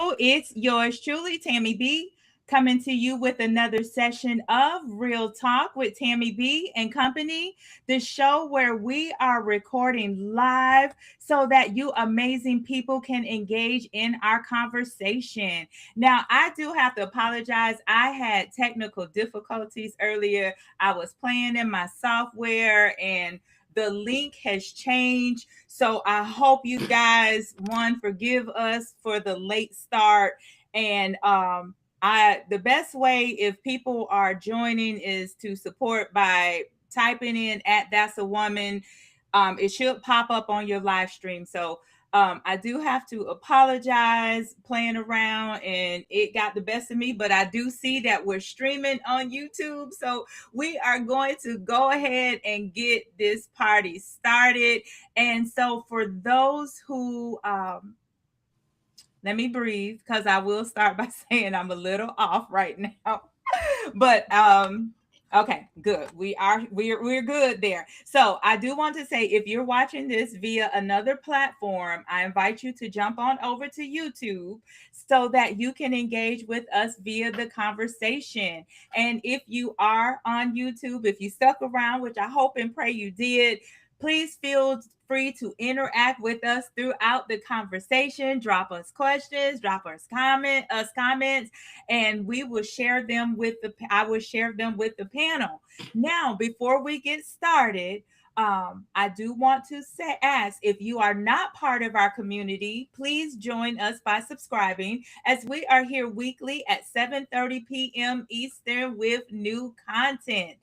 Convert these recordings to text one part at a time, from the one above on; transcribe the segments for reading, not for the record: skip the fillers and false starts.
It's yours truly, Tammy B, coming to you with another session of Real Talk with Tammy B and Company, the show where we are recording live so that you amazing people can engage in our conversation. Now, I do have to apologize. I had technical difficulties earlier. I was playing in my software and the link has changed. So I hope you guys, one, forgive us for the late start. And the best way if people are joining is to support by typing in at that's a woman. It should pop up on your live stream. So I do have to apologize playing around and it got the best of me, but I do see that we're streaming on YouTube. So we are going to go ahead and get this party started. And so for those who, let me breathe because I will start by saying I'm a little off right now. But okay, good. We're good there. So I do want to say if you're watching this via another platform, I invite you to jump on over to YouTube so that you can engage with us via the conversation. And if you are on YouTube, if you stuck around, which I hope and pray you did, please feel free to interact with us throughout the conversation. Drop us questions, drop us comments, and we will share them with the I will share them with the panel. Now, before we get started, I do want to ask if you are not part of our community, please join us by subscribing as we are here weekly at 7:30 p.m. Eastern with new content.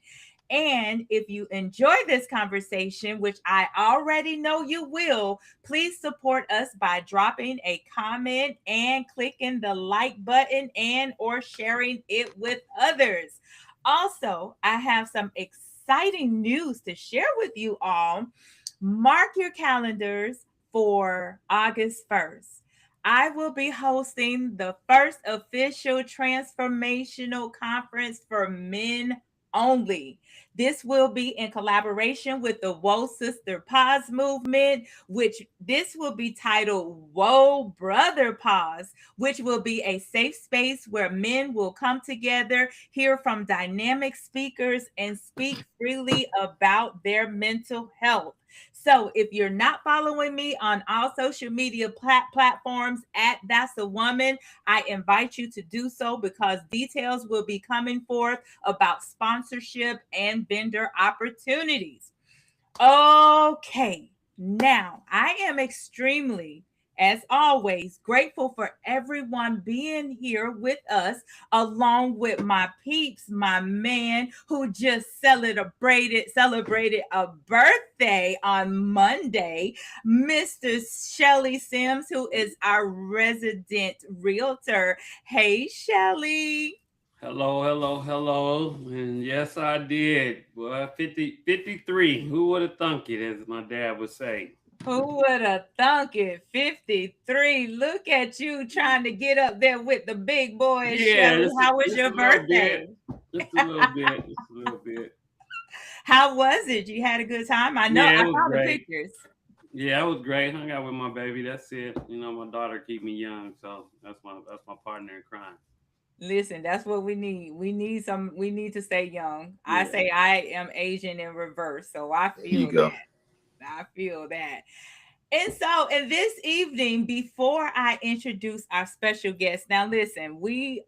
And if you enjoy this conversation, which I already know you will, please support us by dropping a comment and clicking the like button and or sharing it with others. Also, I have some exciting news to share with you all. Mark your calendars for August 1st. I will be hosting the first official transformational conference for men only. This will be in collaboration with the Whoa Sister Pause movement, which this will be titled Whoa Brother Pause, which will be a safe space where men will come together, hear from dynamic speakers, and speak freely about their mental health. So if you're not following me on all social media platforms at That's a Woman, I invite you to do so because details will be coming forth about sponsorship and vendor opportunities. Okay, now I am extremely, as always, grateful for everyone being here with us, along with my peeps, my man who just celebrated a birthday on Monday, Mr. Shelly Sims, who is our resident realtor. Hey, Shelly. Hello, hello, hello. And yes, I did. Well, 53. Who would have thunk it, as my dad would say. Who would have thunk it? 53. Look at you trying to get up there with the big boys, Yeah, Shelly. How was just a your little birthday? bit. Just a little bit. Just a little bit. How was it? You had a good time? I know Yeah, I it was saw the great. pictures. Yeah, it was great. Hung out with my baby. That's it. My daughter keep me young, so that's my partner in crime. Listen, that's what we need to stay young. I Yeah. say I am Asian in reverse, so I There you feel go. that. I feel that. And so, in this evening, before I introduce our special guest, now listen, we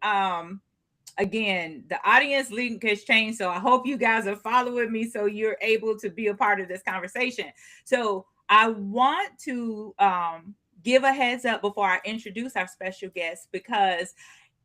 again, the audience link has changed. So I hope you guys are following me so you're able to be a part of this conversation. So I want to give a heads up before I introduce our special guest because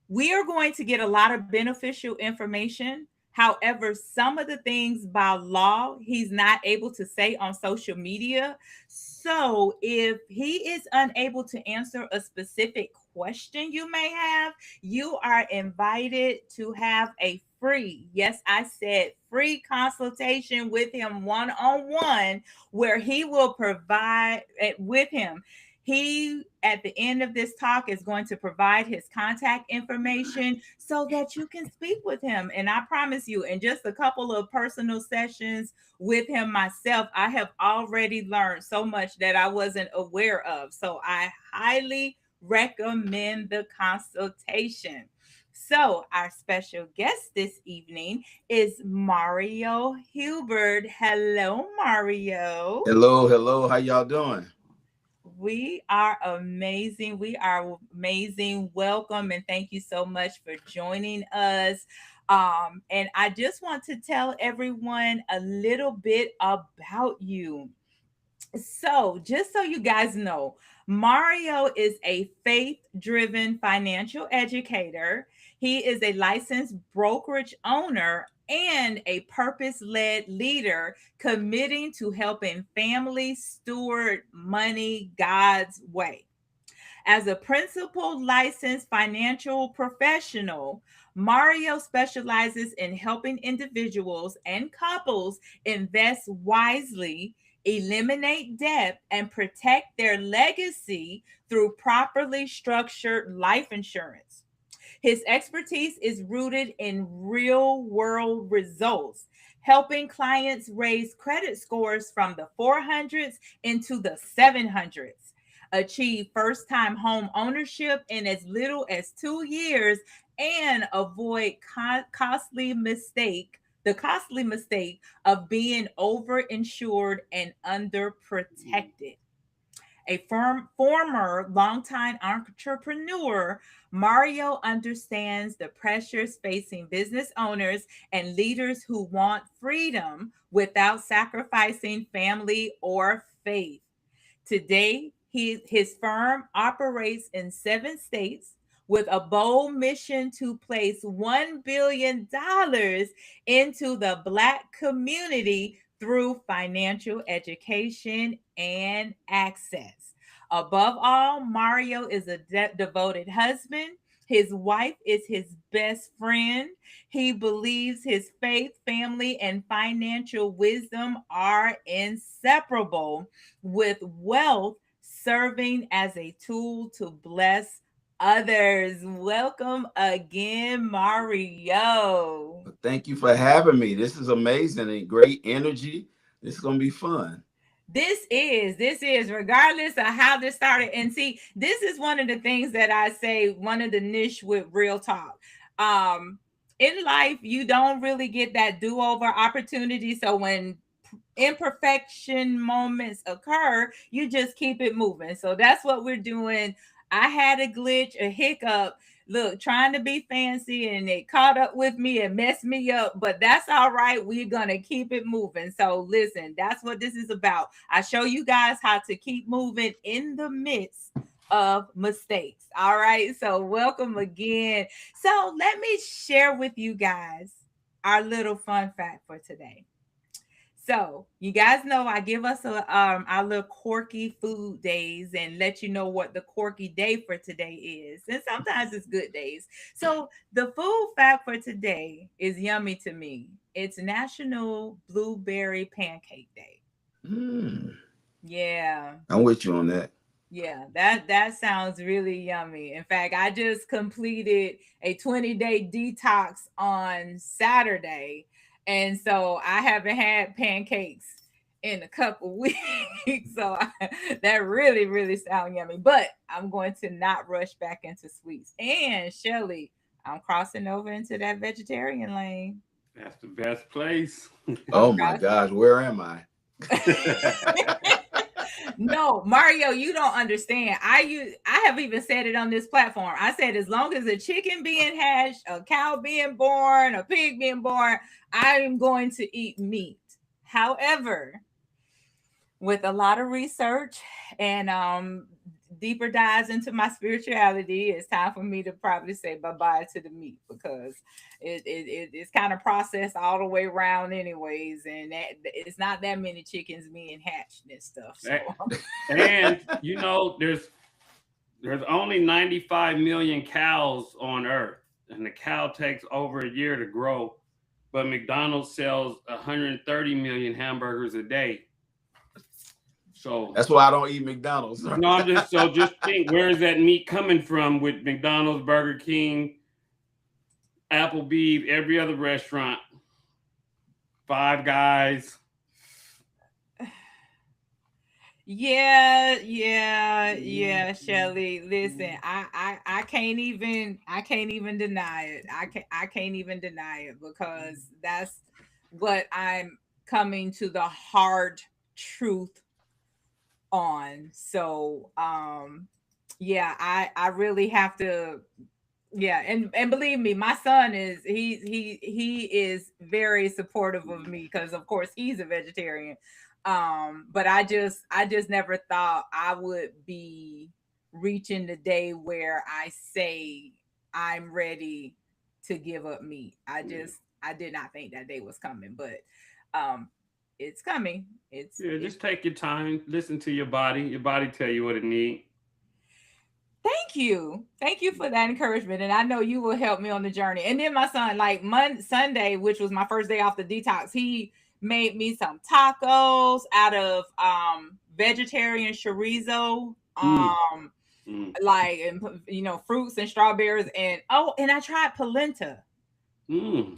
we are going to get a lot of beneficial information. However, some of the things by law he's not able to say on social media. So if he is unable to answer a specific question you may have, you are invited to have a free, yes, I said free consultation with him one on one, where he will provide it with him. He, at the end of this talk, is going to provide his contact information so that you can speak with him. And I promise you, in just a couple of personal sessions with him myself, I have already learned so much that I wasn't aware of. So I highly recommend the consultation. So, our special guest this evening is Mario Hubert. Hello, Mario. Hello, hello. How y'all doing? We are amazing. We are amazing. Welcome and thank you so much for joining us. And I just want to tell everyone a little bit about you. So, just so you guys know, Mario is a faith driven financial educator. He is a licensed brokerage owner and a purpose led leader committing to helping families steward money God's way. As a principal licensed financial professional, Mario specializes in helping individuals and couples invest wisely, eliminate debt, and protect their legacy through properly structured life insurance. His expertise is rooted in real world results, helping clients raise credit scores from the 400s into the 700s, achieve first time home ownership in as little as 2 years, and avoid the costly mistake of being overinsured and underprotected. A former longtime entrepreneur, Mario understands the pressures facing business owners and leaders who want freedom without sacrificing family or faith. Today, his firm operates in 7 states with a bold mission to place $1 billion into the Black community through financial education and access. Above all, Mario is a devoted husband. His wife is his best friend. He believes his faith, family, and financial wisdom are inseparable, with wealth serving as a tool to bless others. Welcome again, Mario. Thank you for having me. This is amazing and great energy. This is going to be fun. This is regardless of how this started. And see, this is one of the things that I say, one of the niche with real talk. Um, in life, you don't really get that do-over opportunity. So when imperfection moments occur, you just keep it moving. So that's what we're doing. I had a glitch, a hiccup. Look, trying to be fancy and it caught up with me and messed me up, but that's all right. We're going to keep it moving. So, listen, that's what this is about. I show you guys how to keep moving in the midst of mistakes. All right. So, welcome again. So, let me share with you guys our little fun fact for today. So you guys know I give us our little quirky food days and let you know what the quirky day for today is. And sometimes it's good days. So the food fact for today is yummy to me. It's National Blueberry Pancake Day. Hmm. Yeah. I'm with you on that. Yeah, that sounds really yummy. In fact, I just completed a 20-day detox on Saturday, and so I haven't had pancakes in a couple weeks. So that really sound yummy. But I'm going to not rush back into sweets. And Shelly, I'm crossing over into that vegetarian lane. That's the best place. I'm Oh my crossing. gosh, where am I? No, Mario, you don't understand. I have even said it on this platform. I said as long as a chicken being hatched, a cow being born, a pig being born, I'm going to eat meat. However, with a lot of research and deeper dives into my spirituality, it's time for me to probably say bye-bye to the meat because it's kind of processed all the way around anyways, and it's not that many chickens being hatched and stuff. So And you know, there's only 95 million cows on Earth, and the cow takes over a year to grow. But McDonald's sells 130 million hamburgers a day. So That's why I don't eat McDonald's. no, just think, where is that meat coming from with McDonald's, Burger King, Applebee's, every other restaurant, Five Guys. Yeah, Shelly. Listen, I can't even deny it. I can't even deny it because that's what I'm coming to the hard truth on. So yeah, I really have to, yeah, and believe me, my son is he is very supportive of me because of course he's a vegetarian. But I just never thought I would be reaching the day where I say I'm ready to give up meat. I did not think that day was coming, but um it's coming. Yeah, It's just take your time, listen to your body. Your body tell you what it need. Thank you. Thank you for that encouragement. And I know you will help me on the journey. And then my son, like Sunday, which was my first day off the detox, he made me some tacos out of vegetarian chorizo. Mm, mm, Like and fruits and strawberries and and I tried polenta. mm.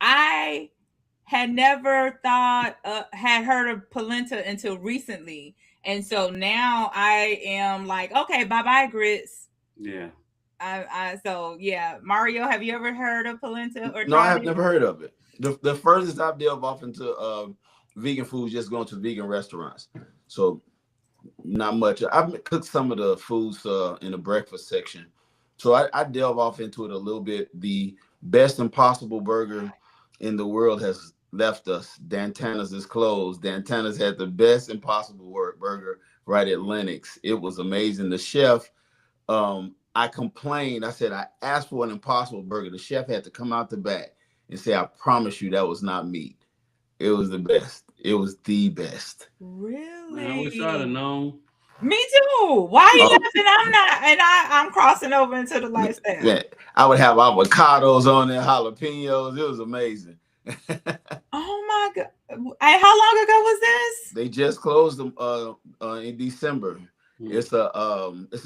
I had never had heard of polenta until recently. And so now I am like, okay, bye bye grits. Yeah. So yeah, Mario, have you ever heard of polenta or No, I tried have it? never heard of it. The furthest I've delved off into vegan food is just going to vegan restaurants. So not much. I've cooked some of the foods in the breakfast section. So I delve off into it a little bit. The best impossible burger in the world has left us. Dantana's is closed. Dantana's had the best impossible burger right at Lennox. It was amazing. The chef, I complained. I said I asked for an impossible burger. The chef had to come out the back and say, "I promise you that was not meat. It was the best. It was the best." Man, I wish I'd have Really? known. Me too. Why are you Oh, laughing? I'm not, and I'm crossing over into the lifestyle. yeah, I would have avocados on there, jalapenos. It was amazing. Oh my god! And how long ago was this? They just closed them in December. Mm. It's a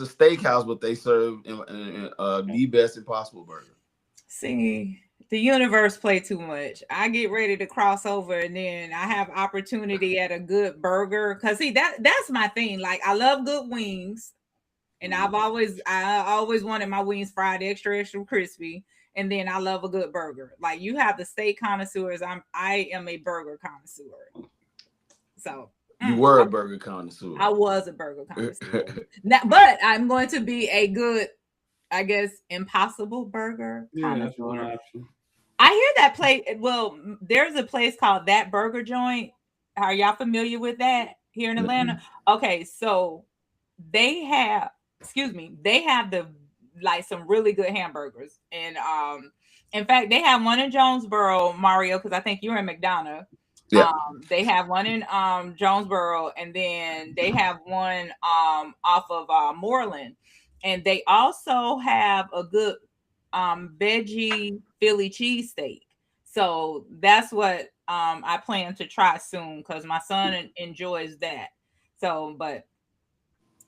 steakhouse, but they serve the best impossible burger. See, the universe play too much. I get ready to cross over, and then I have opportunity at a good burger. Cause see that's my thing. Like I love good wings, and Mm. I always wanted my wings fried extra extra crispy. And then I love a good burger. Like you have the steak connoisseurs. I am a burger connoisseur. So You mm, were a burger connoisseur. I was a burger connoisseur. Now, but I'm going to be a good, I guess, impossible burger Yeah, that's one connoisseur. option. I hear that place. Well, there's a place called That Burger Joint. Are y'all familiar with that here in Atlanta? Okay, so they have, excuse me, they have the like some really good hamburgers, and in fact, they have one in Jonesboro, Mario, because I think you're in McDonough. Yeah. They have one in Jonesboro, and then they have one off of Moreland, and they also have a good veggie Philly cheesesteak. So that's what I plan to try soon because my son enjoys that. So, but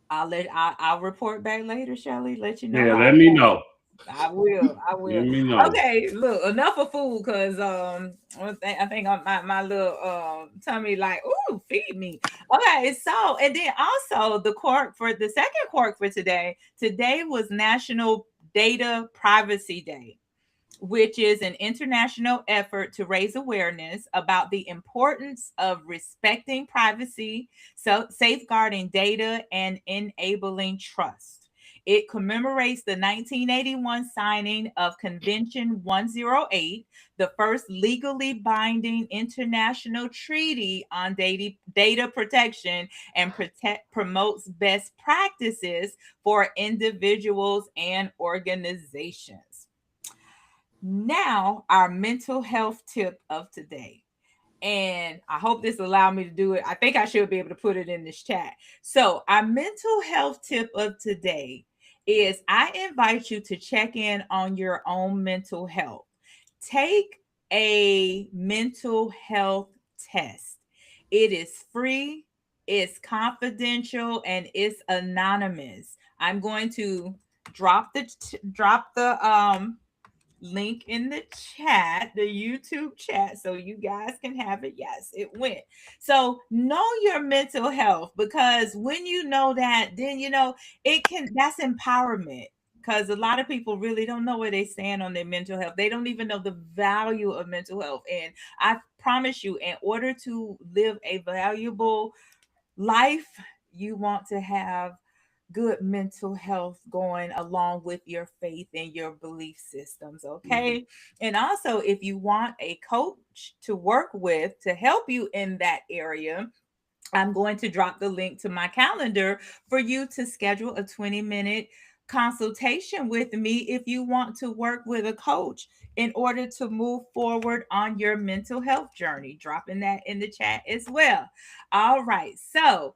I'll report back later, Shelly. Let you know Yeah, how let it me goes. know. I will. I will. Let me know. Okay, look, enough of food because I think my little tummy like, ooh, feed me. Okay, so and then also the quirk for the second quirk for today. Today was National Data Privacy Day, which is an international effort to raise awareness about the importance of respecting privacy, so safeguarding data, and enabling trust. It commemorates the 1981 signing of Convention 108, the first legally binding international treaty on data protection, and promotes best practices for individuals and organizations. Now, our mental health tip of today. And I hope this allow me to do it. I think I should be able to put it in this chat. So, our mental health tip of today is I invite you to check in on your own mental health. Take a mental health test. It is free, it's confidential, and it's anonymous. I'm going to drop the link in the chat, the YouTube chat, so you guys can have it. Yes, it went. So know your mental health, because when you know that, then that's empowerment. Because a lot of people really don't know where they stand on their mental health. They don't even know the value of mental health. And I promise you, in order to live a valuable life, you want to have good mental health going along with your faith and your belief systems. Okay. And also, if you want a coach to work with to help you in that area, I'm going to drop the link to my calendar for you to schedule a 20-minute consultation with me if you want to work with a coach in order to move forward on your mental health journey. Dropping that in the chat as well. All right. So,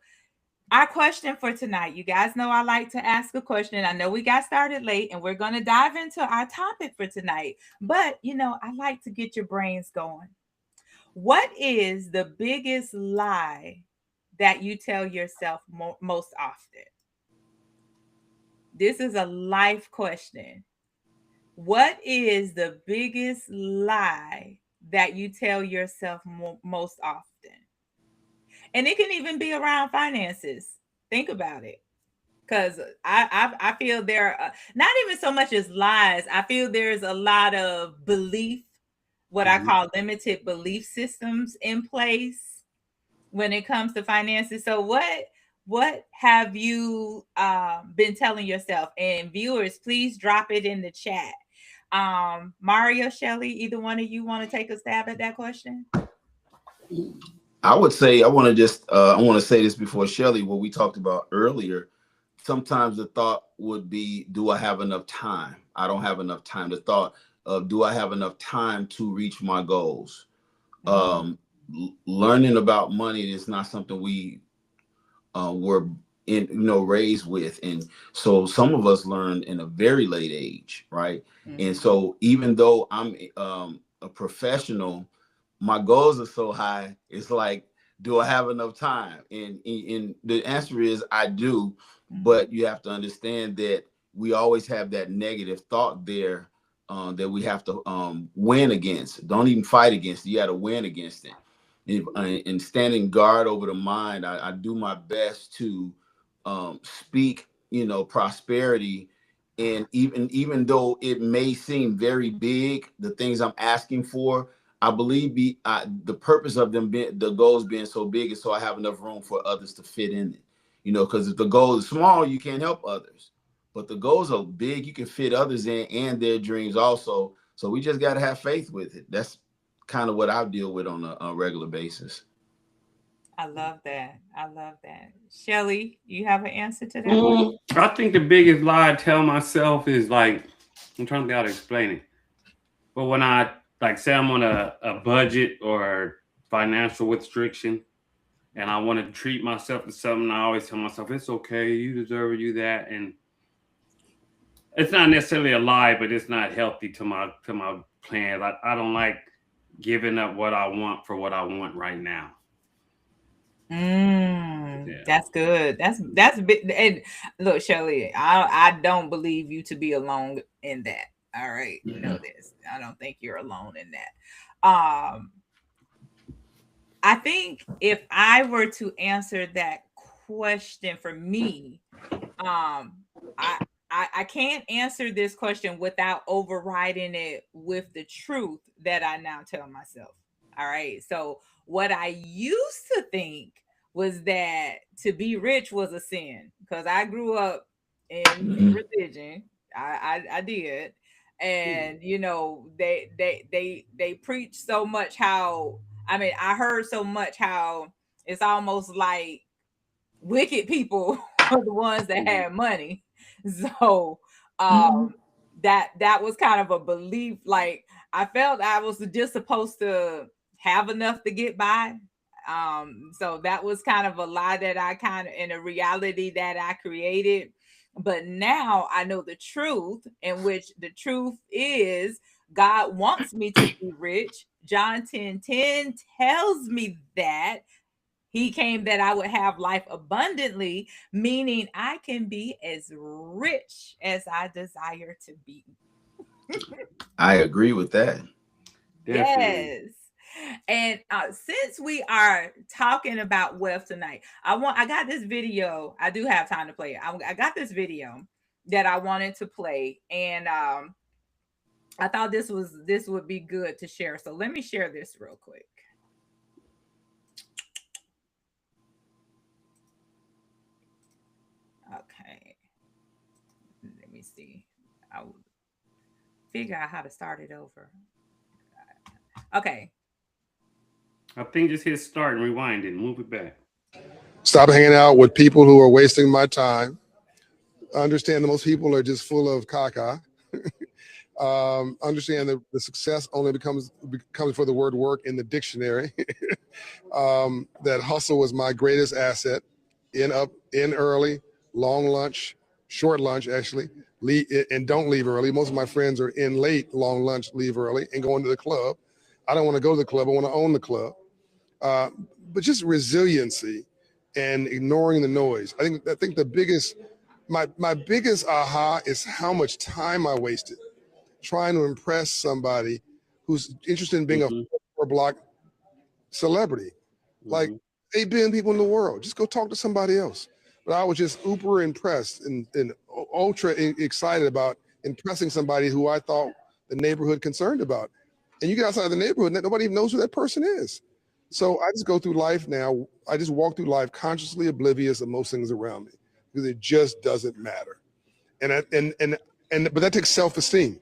our question for tonight, you guys know I like to ask a question. I know we got started late and we're going to dive into our topic for tonight, but I like to get your brains going. What is the biggest lie that you tell yourself most often? This is a life question. What is the biggest lie that you tell yourself most often? And it can even be around finances. Think about it. Because I feel there are not even so much as lies. I feel there's a lot of belief, what I call limited belief systems in place when it comes to finances. So what have you been telling yourself? And viewers, please drop it in the chat. Mario, Shelley, either one of you want to take a stab at that question? I would say I want to say this before Shelley, what we talked about earlier. Sometimes the thought would be, do I have enough time? I don't have enough time. The thought of, do I have enough time to reach my goals? Learning about money is not something we were raised with, and so some of us learned in a very late age, right? And so even though I'm a professional, my goals are so high. It's like, do I have enough time? And the answer is I do, but you have to understand that we always have that negative thought there that we have to win against. Don't even fight against it. You got to win against it. And standing guard over the mind, I do my best to speak, prosperity. And even though it may seem very big, the things I'm asking for, I believe the purpose of them being, the goals being so big, is so I have enough room for others to fit in it. Because if the goal is small, you can't help others. But the goals are big, you can fit others in and their dreams also. So we just got to have faith with it. That's kind of what I deal with on a regular basis. I love that. I love that. Shelley, you have an answer to that? I think the biggest lie I tell myself is, like, I'm trying to be able to explain it. But when I, like, say I'm on a budget or financial restriction and I want to treat myself to something, I always tell myself, it's okay, you deserve it, you that. And it's not necessarily a lie, but it's not healthy to my plans. I don't like giving up what I want for what I want right now. That's good. That's big. And look, Shelley, I don't believe you to be alone in that. All right, you know this. I don't think you're alone in that. I think if I were to answer that question for me, I can't answer this question without overriding it with the truth that I now tell myself. All right. So what I used to think was that to be rich was a sin, because I grew up in religion. I did. And they preach so much how, I mean, I heard so much how it's almost like wicked people are the ones that had money. So that was kind of a belief. Like, I felt I was just supposed to have enough to get by. So that was kind of a lie that I kind of, in a reality that I created. But now I know the truth, in which the truth is God wants me to be rich. John 10:10 tells me that he came that I would have life abundantly, meaning I can be as rich as I desire to be. I agree with that. Definitely. Yes. And since we are talking about wealth tonight, I got this video. I do have time to play it. I got this video that I wanted to play, and I thought this would be good to share. So let me share this real quick. Okay. Let me see. I will figure out how to start it over. Okay. I think just hit start and rewind it, move it back. Stop hanging out with people who are wasting my time. I understand that most people are just full of caca. Understand that the success only comes for the word work in the dictionary. That hustle was my greatest asset. In early, long lunch, short lunch actually, and don't leave early. Most of my friends are in late, long lunch, leave early, and going to the club. I don't want to go to the club. I want to own the club. But just resiliency and ignoring the noise. I think the biggest, my biggest aha is how much time I wasted trying to impress somebody who's interested in being a block celebrity. Like 8 billion people in the world. Just go talk to somebody else. But I was just uber impressed and ultra excited about impressing somebody who I thought the neighborhood concerned about. And you get outside the neighborhood, and nobody even knows who that person is. So I just go through life now. I just walk through life consciously oblivious of most things around me because it just doesn't matter. But that takes self-esteem.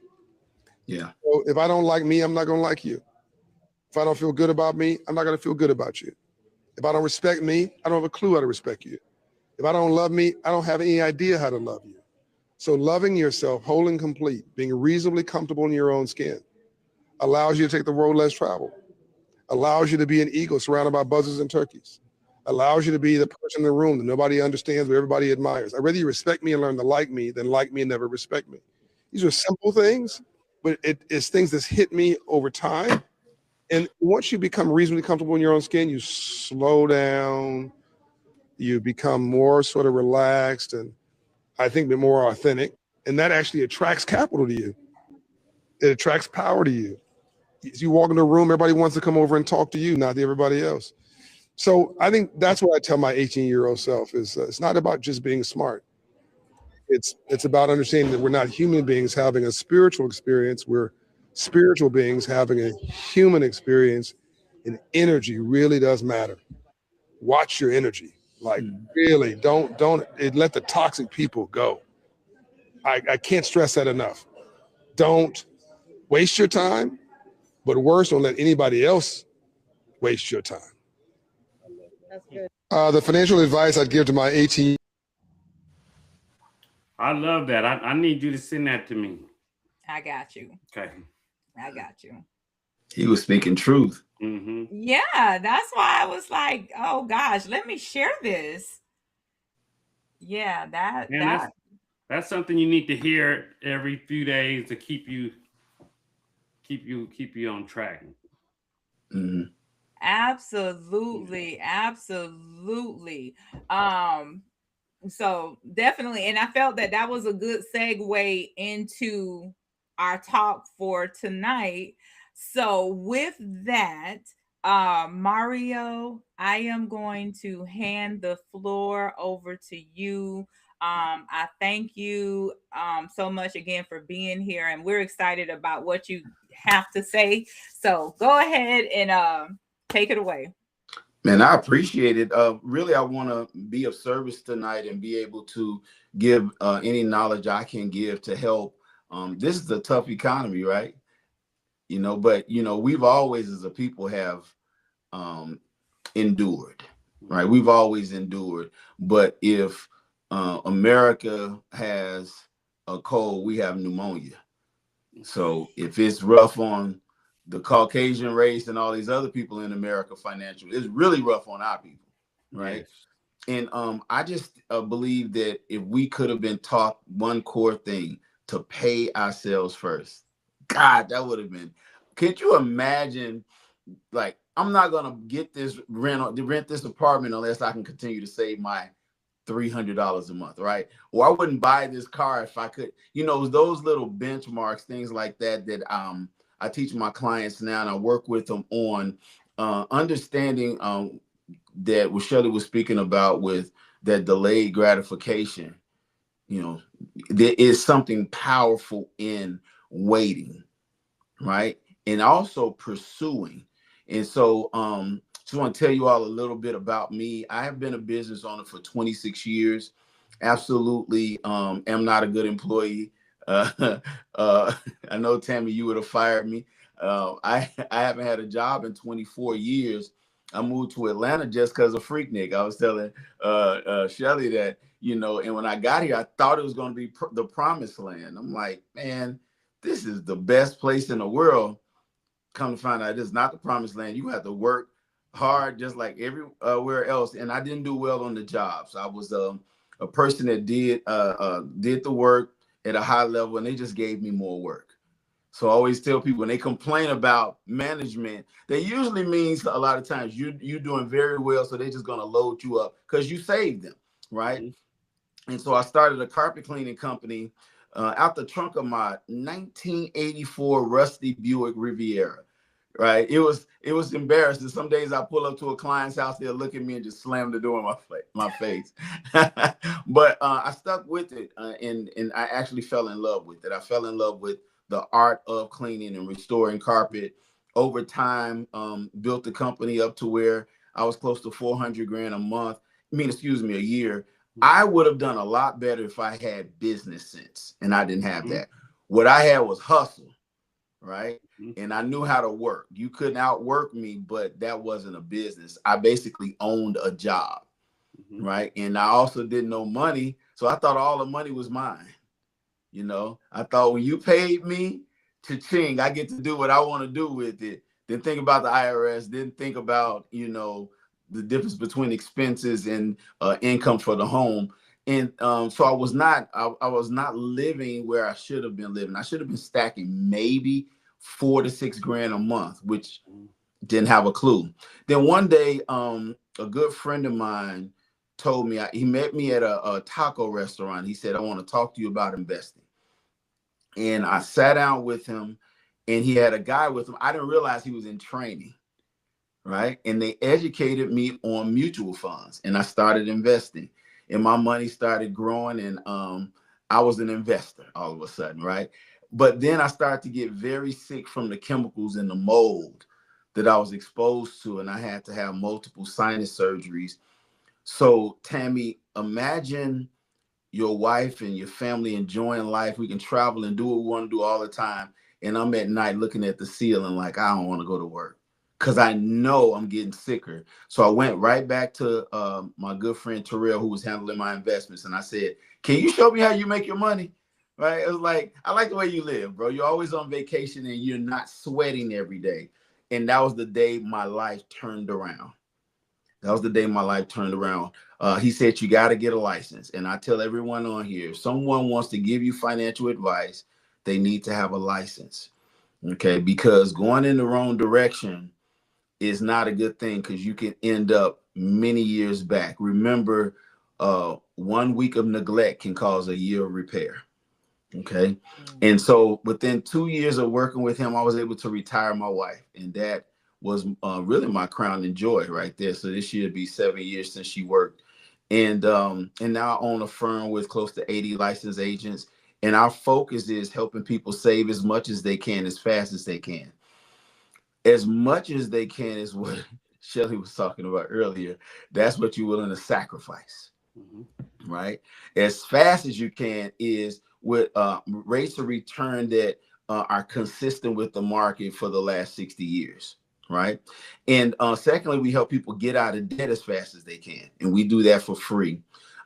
Yeah. So if I don't like me, I'm not going to like you. If I don't feel good about me, I'm not going to feel good about you. If I don't respect me, I don't have a clue how to respect you. If I don't love me, I don't have any idea how to love you. So loving yourself, whole and complete, being reasonably comfortable in your own skin, allows you to take the road less traveled, allows you to be an eagle surrounded by buzzards and turkeys, allows you to be the person in the room that nobody understands but everybody admires. I'd rather you respect me and learn to like me than like me and never respect me. These are simple things, but it's things that's hit me over time. And once you become reasonably comfortable in your own skin, you slow down, you become more sort of relaxed and I think more authentic. And that actually attracts capital to you. It attracts power to you. As you walk into a room, everybody wants to come over and talk to you, not to everybody else. So I think that's what I tell my 18-year-old self is it's not about just being smart. It's about understanding that we're not human beings having a spiritual experience. We're spiritual beings having a human experience, and energy really does matter. Watch your energy. Like really, don't let the toxic people go. I can't stress that enough. Don't waste your time, but worse, don't let anybody else waste your time. That's good. The financial advice I'd give to my 18. I love that. I need you to send that to me. I got you. Okay. I got you. He was speaking truth. Yeah, that's why I was like, oh gosh, let me share this. Yeah, that's something you need to hear every few days to keep you on track. Absolutely, absolutely. So definitely, and I felt that was a good segue into our talk for tonight. So with that, Mario, I am going to hand the floor over to you. I thank you so much again for being here, and we're excited about what you have to say. So go ahead and take it away. Man, I appreciate it. Really, I want to be of service tonight and be able to give any knowledge I can give to help. This is a tough economy, right? But we've always, as a people, have endured, right? We've always endured. But if America has a cold, we have pneumonia. So if it's rough on the Caucasian race and all these other people in America financially, it's really rough on our people, right? Yes. And I just believe that if we could have been taught one core thing, to pay ourselves first, God, that would have been. Could you imagine? Like, I'm not gonna get rent this apartment unless I can continue to save my $300 a month, right? Or I wouldn't buy this car if I could, those little benchmarks, things like that, that I teach my clients now, and I work with them on understanding that what Shelley was speaking about with that delayed gratification. There is something powerful in waiting, right? And also pursuing. And so just want to tell you all a little bit about me. I have been a business owner for 26 years. Absolutely am not a good employee. I know, Tammi, you would have fired me. I haven't had a job in 24 years. I moved to Atlanta just because of Freaknik. I was telling Shelley that, and when I got here, I thought it was going to be the promised land. I'm like, man, this is the best place in the world. Come to find out, it's not the promised land. You have to work hard just like everywhere else. And I didn't do well on the job. So I was a person that did the work at a high level, and they just gave me more work. So I always tell people, when they complain about management, that usually means a lot of times you're doing very well, so they're just going to load you up because you saved them, right? Mm-hmm. And so I started a carpet cleaning company out the trunk of my 1984 rusty Buick Riviera, right? It was embarrassing. Some days I pull up to a client's house, they'll look at me and just slam the door in my face. But I stuck with it, and I actually fell in love with it. I fell in love with the art of cleaning and restoring carpet. Over time, built the company up to where I was close to $400,000 a month. A year. I would have done a lot better if I had business sense, and I didn't have that. What I had was hustle, right? And I knew how to work. You couldn't outwork me, but that wasn't a business. I basically owned a job, right? And I also didn't know money, so I thought all the money was mine. I thought when you paid me, cha-ching, I get to do what I want to do with it. Didn't think about the IRS, didn't think about, the difference between expenses and income for the home. And so I was not living where I should have been living. I should have been stacking maybe $4 to $6 grand a month, which didn't have a clue. Then one day, a good friend of mine told me, he met me at a taco restaurant. He said, I want to talk to you about investing. And I sat down with him, and he had a guy with him. I didn't realize he was in training, right? And they educated me on mutual funds, and I started investing, and my money started growing, and I was an investor all of a sudden, right? But then I started to get very sick from the chemicals and the mold that I was exposed to, and I had to have multiple sinus surgeries. So, Tammi, imagine your wife and your family enjoying life. We can travel and do what we want to do all the time. And I'm at night looking at the ceiling like, I don't want to go to work because I know I'm getting sicker. So I went right back to my good friend Terrell, who was handling my investments. And I said, can you show me how you make your money? Right? It was like, I like the way you live, bro. You're always on vacation and you're not sweating every day. And that was the day my life turned around. He said, you got to get a license. And I tell everyone on here, if someone wants to give you financial advice, they need to have a license. Okay. Because going in the wrong direction is not a good thing, because you can end up many years back. Remember, 1 week of neglect can cause a year of repair. Okay. And so within 2 years of working with him, I was able to retire my wife. And that was really my crown and joy right there. So this year will be 7 years since she worked. And now I own a firm with close to 80 licensed agents. And our focus is helping people save as much as they can, as fast as they can. As much as they can is what Shelley was talking about earlier. That's what you're willing to sacrifice, right? As fast as you can is with rates of return that are consistent with the market for the last 60 years, right? And secondly, we help people get out of debt as fast as they can. And we do that for free.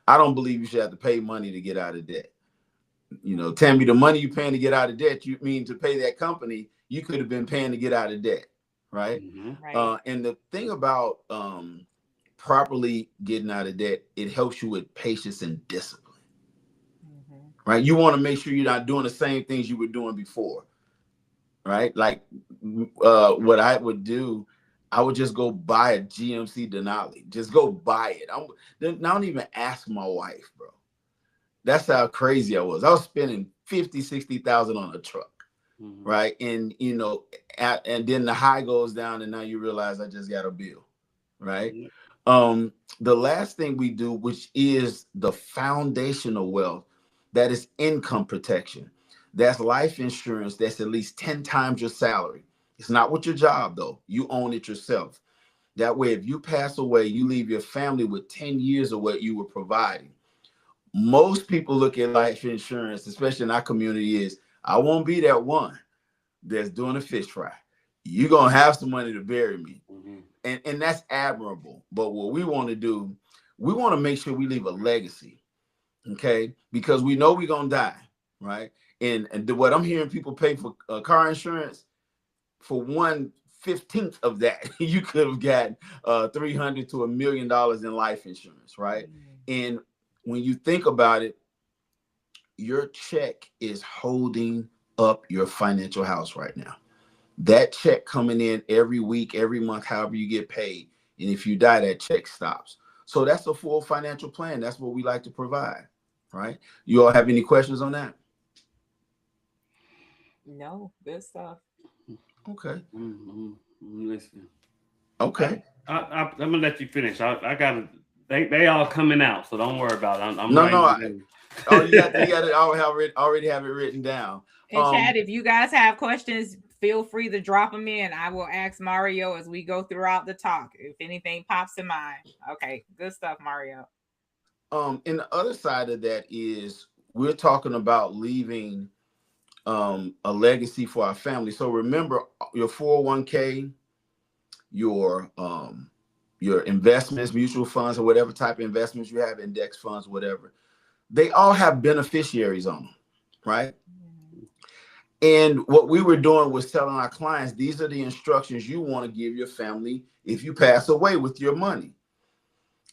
I don't believe you should have to pay money to get out of debt. Tammi, the money you're paying to get out of debt, you mean to pay that company, you could have been paying to get out of debt, right? Right. And the thing about properly getting out of debt, it helps you with patience and discipline, right? You want to make sure you're not doing the same things you were doing before, right? Like what I would do, I would just go buy a GMC Denali. Just go buy it. I don't even ask my wife, bro. That's how crazy I was. I was spending 50, 60,000 on a truck, right? And you know, and then the high goes down, and now you realize I just got a bill, right? The last thing we do, which is the foundational wealth, that is income protection. That's life insurance that's at least 10 times your salary. It's not with your job, though. You own it yourself. That way, if you pass away, you leave your family with 10 years of what you were providing. Most people look at life insurance, especially in our community, is I won't be that one that's doing a fish fry. You're going to have some money to bury me. And that's admirable. But what we want to do, we want to make sure we leave a legacy, okay? Because we know we're going to die, right? And what I'm hearing people pay for car insurance, for 1/15 of that, you could have got $300 to $1 million in life insurance, right? And when you think about it, your check is holding up your financial house right now. That check coming in every week, every month, however you get paid. And if you die, that check stops. So that's a full financial plan. That's what we like to provide, right? You all have any questions on that? No, good stuff. Okay. Listen. Okay. I'm gonna let you finish. I gotta. They all coming out, so don't worry about it. I'm no. You got to already have it written down. And Chad, if you guys have questions, feel free to drop them in. I will ask Mario as we go throughout the talk if anything pops in mind. Okay, good stuff, Mario. And the other side of that is we're talking about leaving a legacy for our family. So remember, your 401k, your investments, mutual funds, or whatever type of investments you have, index funds, whatever, they all have beneficiaries on them, right? And what we were doing was telling our clients, these are the instructions you want to give your family if you pass away with your money.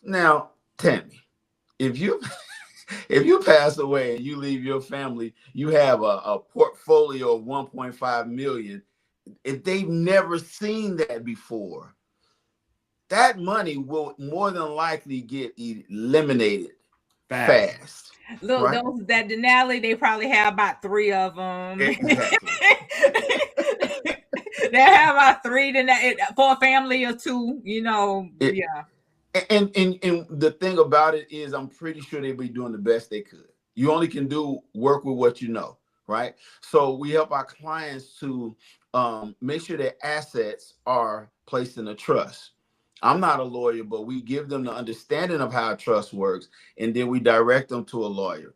Now, Tammi, if you pass away and you leave your family, you have a portfolio of 1.5 million. If they've never seen that before, that money will more than likely get eliminated fast. Look, right? Those that Denali, they probably have about 3 of them. Exactly. They have about 3 for a family of 2, you know. Yeah. And the thing about it is, I'm pretty sure they'll be doing the best they could. You only can work with what you know, right? So we help our clients to make sure their assets are placed in a trust. I'm not a lawyer, but we give them the understanding of how a trust works, and then we direct them to a lawyer.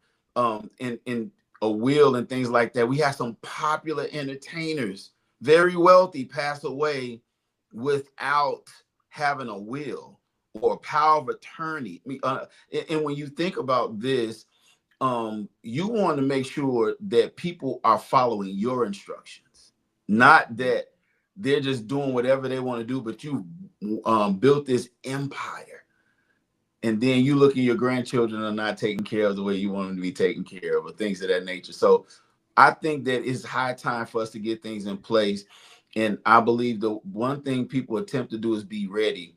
In a will and things like that. We have some popular entertainers, very wealthy, pass away without having a will or power of attorney. And when you think about this, you want to make sure that people are following your instructions, not that they're just doing whatever they want to do, but you built this empire. And then you look at your grandchildren are not taken care of the way you want them to be taken care of, or things of that nature. So I think that it's high time for us to get things in place. And I believe the one thing people attempt to do is be ready.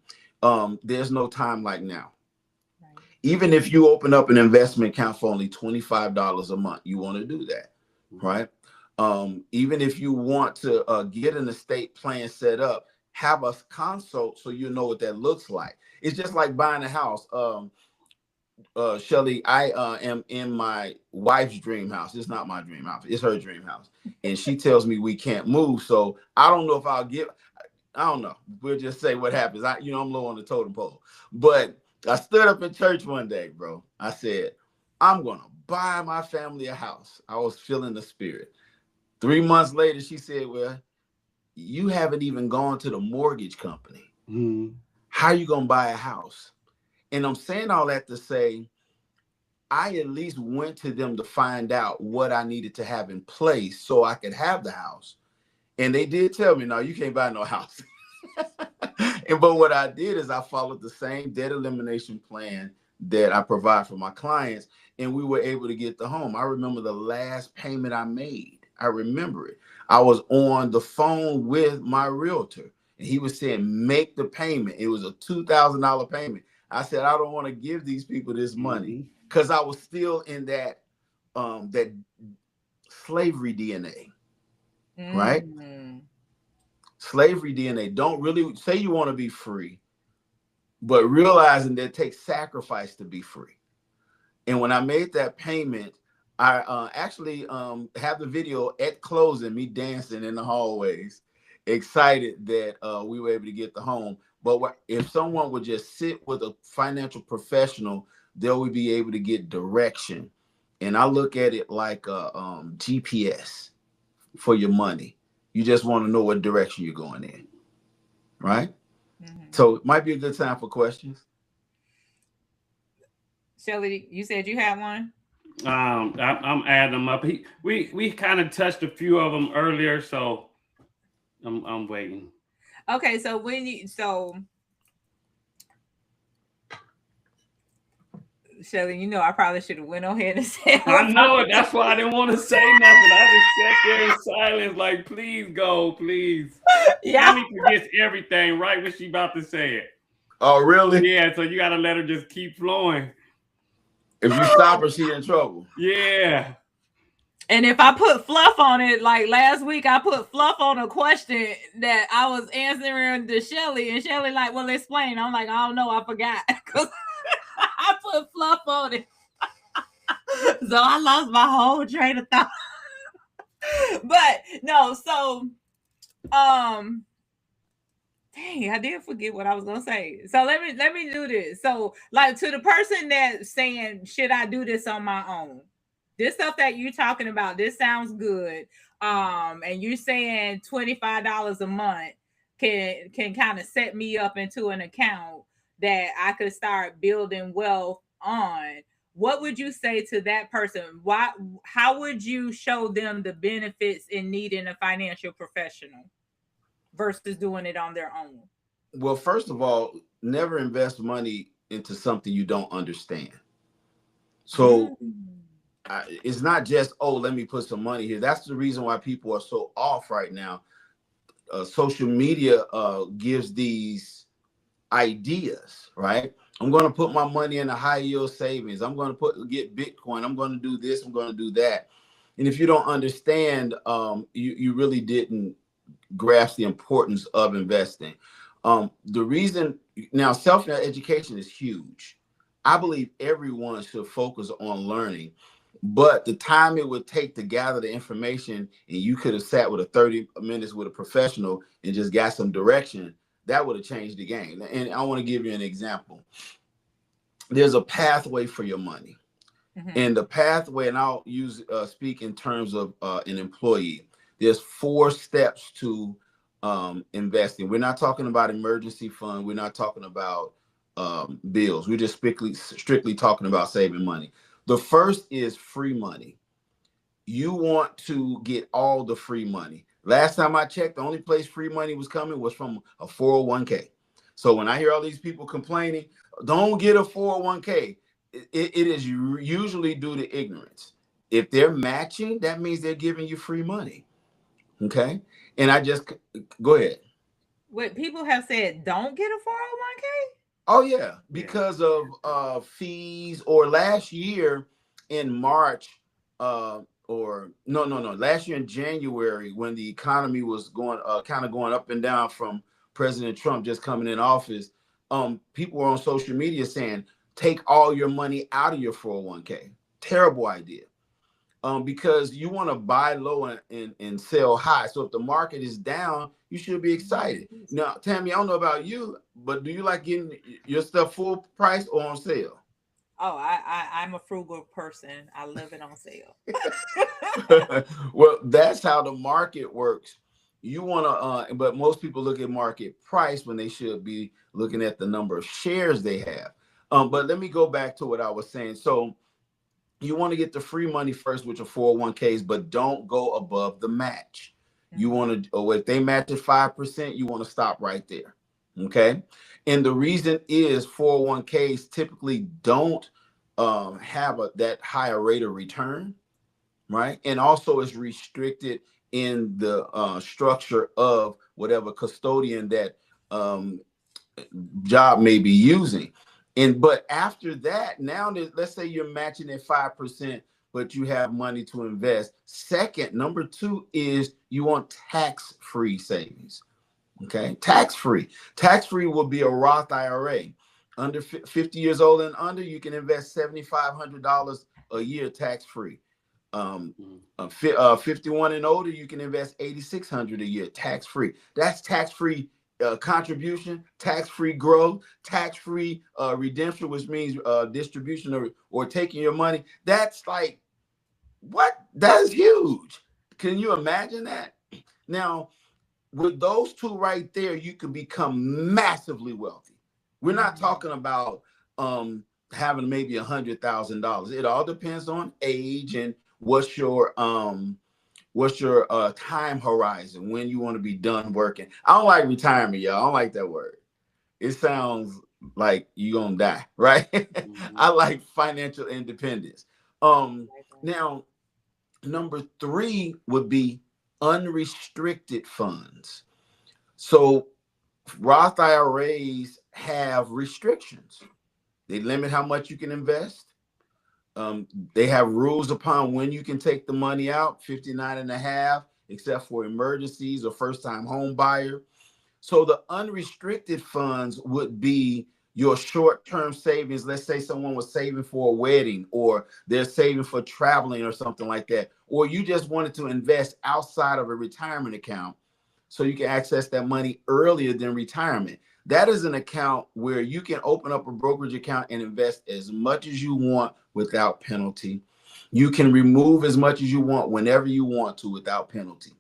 There's no time like now. Right. Even if you open up an investment account for only $25 a month, you want to do that, right? Even if you want to get an estate plan set up, have a consult so you know what that looks like. It's just like buying a house. Shelly, I am in my wife's dream house. It's not my dream house. It's her dream house. And she tells me we can't move. So I don't know if I don't know. We'll just say what happens. I'm low on the totem pole. But I stood up in church one day, bro. I said, I'm going to buy my family a house. I was feeling the spirit. 3 months later, she said, well, you haven't even gone to the mortgage company. How are you going to buy a house? And I'm saying all that to say, I at least went to them to find out what I needed to have in place so I could have the house. And they did tell me, no, you can't buy no house. But what I did is I followed the same debt elimination plan that I provide for my clients, and we were able to get the home. I remember the last payment I made. I remember it. I was on the phone with my realtor, and he was saying, make the payment. It was a $2,000 payment. I said, I don't want to give these people this money, because I was still in that that slavery DNA, right? Slavery DNA. Don't really say you want to be free, but realizing that it takes sacrifice to be free. And when I made that payment, I actually have the video at closing, me dancing in the hallways, excited that we were able to get the home. But if someone would just sit with a financial professional, they would be able to get direction. And I look at it like a GPS for your money. You just want to know what direction you're going in, right? So it might be a good time for questions. Shelly, you said you had one? I'm adding them up. We kind of touched a few of them earlier, so I'm waiting. Okay, so Shelly, you know, I probably should have went on ahead and said. I know it. That's why I didn't want to say nothing. I just sat there in silence, like, please go, please. Yeah. Tammi forgets everything right when she about to say it. Oh, really? Yeah, so you got to let her just keep flowing. If you stop her, she in trouble. Yeah. And if I put fluff on it, like last week, I put fluff on a question that I was answering to Shelly, and Shelly like, well, explain. I'm like, I don't know, I forgot. I put fluff on it. So I lost my whole train of thought. But no, so dang, I did forget what I was gonna say. So let me do this. So, like, to the person that's saying, should I do this on my own? This stuff that you're talking about, this sounds good. And you're saying $25 a month can kind of set me up into an account that I could start building wealth on. What would you say to that person? How would you show them the benefits in needing a financial professional versus doing it on their own? Well, first of all, never invest money into something you don't understand. So it's not just, oh, let me put some money here. That's the reason why people are so off right now. Social media gives these ideas, right? I'm going to put my money in a high yield savings. I'm going to get Bitcoin. I'm going to do this. I'm going to do that. And if you don't understand, you really didn't grasp the importance of investing. The reason now, self-education is huge. I believe everyone should focus on learning, but the time it would take to gather the information, and you could have sat with 30 minutes with a professional and just got some direction, that would have changed the game. And I want to give you an example. There's a pathway for your money. And the pathway, and I'll speak in terms of an employee. There's 4 steps to investing. We're not talking about emergency fund. We're not talking about bills. We're just strictly talking about saving money. The first is free money. You want to get all the free money. Last time I checked, the only place free money was coming was from a 401k. So when I hear all these people complaining, don't get a 401k, it is usually due to ignorance. If they're matching, that means they're giving you free money. Okay. And I just go ahead. What people have said, don't get a 401k? Oh, yeah, because of fees. Or last year in March, last year in January, when the economy was going kind of going up and down from President Trump just coming in office, people were on social media saying, take all your money out of your 401k. Terrible idea. Because you want to buy low and sell high. So if the market is down, you should be excited. Now, Tammi, I don't know about you, but do you like getting your stuff full price or on sale? Oh, I'm a frugal person. I love it on sale. Well, that's how the market works. You want to, but most people look at market price when they should be looking at the number of shares they have. But let me go back to what I was saying. So you want to get the free money first with your 401ks, but don't go above the match. You want to, or if they match at 5%, you want to stop right there. Okay. And the reason is 401ks typically don't have that higher rate of return, right? And also is restricted in the structure of whatever custodian that job may be using. But after that, now let's say you're matching at 5%, but you have money to invest. Second, number two is you want tax-free savings. Okay, tax-free. Tax-free will be a Roth IRA. Under 50 years old and under, you can invest $7,500 a year tax-free. 51 and older, you can invest $8,600 a year tax-free. That's tax-free contribution, tax-free growth, tax-free redemption, which means distribution or taking your money. That's like, what? That is huge. Can you imagine that? Now, with those two right there, you can become massively wealthy. We're not talking about having maybe $100,000. It all depends on age and what's your time horizon, when you want to be done working. I don't like retirement, y'all. I don't like that word. It sounds like you're gonna die, right? I like financial independence. Now, number three would be unrestricted funds. So Roth IRAs have restrictions. They limit how much you can invest. They have rules upon when you can take the money out, 59 and a half, except for emergencies or first-time home buyer. So the unrestricted funds would be your short-term savings. Let's say someone was saving for a wedding, or they're saving for traveling or something like that. Or you just wanted to invest outside of a retirement account so you can access that money earlier than retirement. That is an account where you can open up a brokerage account and invest as much as you want without penalty. You can remove as much as you want whenever you want to without penalty.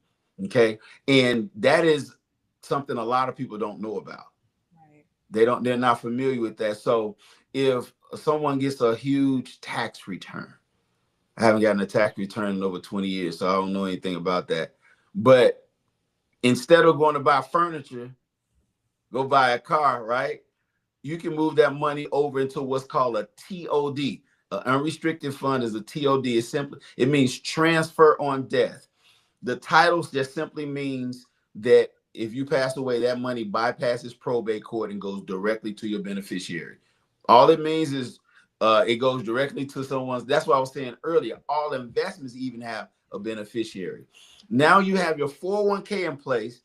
Okay. And that is something a lot of people don't know about. Right. They're not familiar with that. So if someone gets a huge tax return, I haven't gotten a tax return in over 20 years, so I don't know anything about that. But instead of going to buy furniture, go buy a car, right? You can move that money over into what's called a TOD. An unrestricted fund is a TOD. It means transfer on death. The title just simply means that if you pass away, that money bypasses probate court and goes directly to your beneficiary. All it means is it goes directly to someone's. That's what I was saying earlier. All investments even have a beneficiary. Now you have your 401k in place.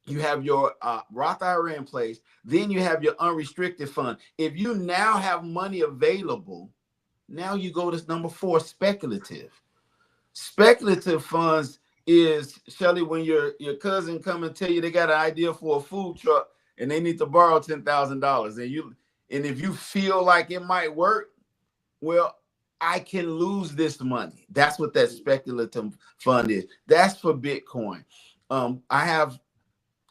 You have your Roth IRA in place. Then you have your unrestricted fund. If you now have money available, now you go to number 4, speculative. Speculative funds is, Shelly, when your cousin come and tell you they got an idea for a food truck and they need to borrow $10,000, and if you feel like it might work, well, I can lose this money. That's what that speculative fund is. That's for Bitcoin. I have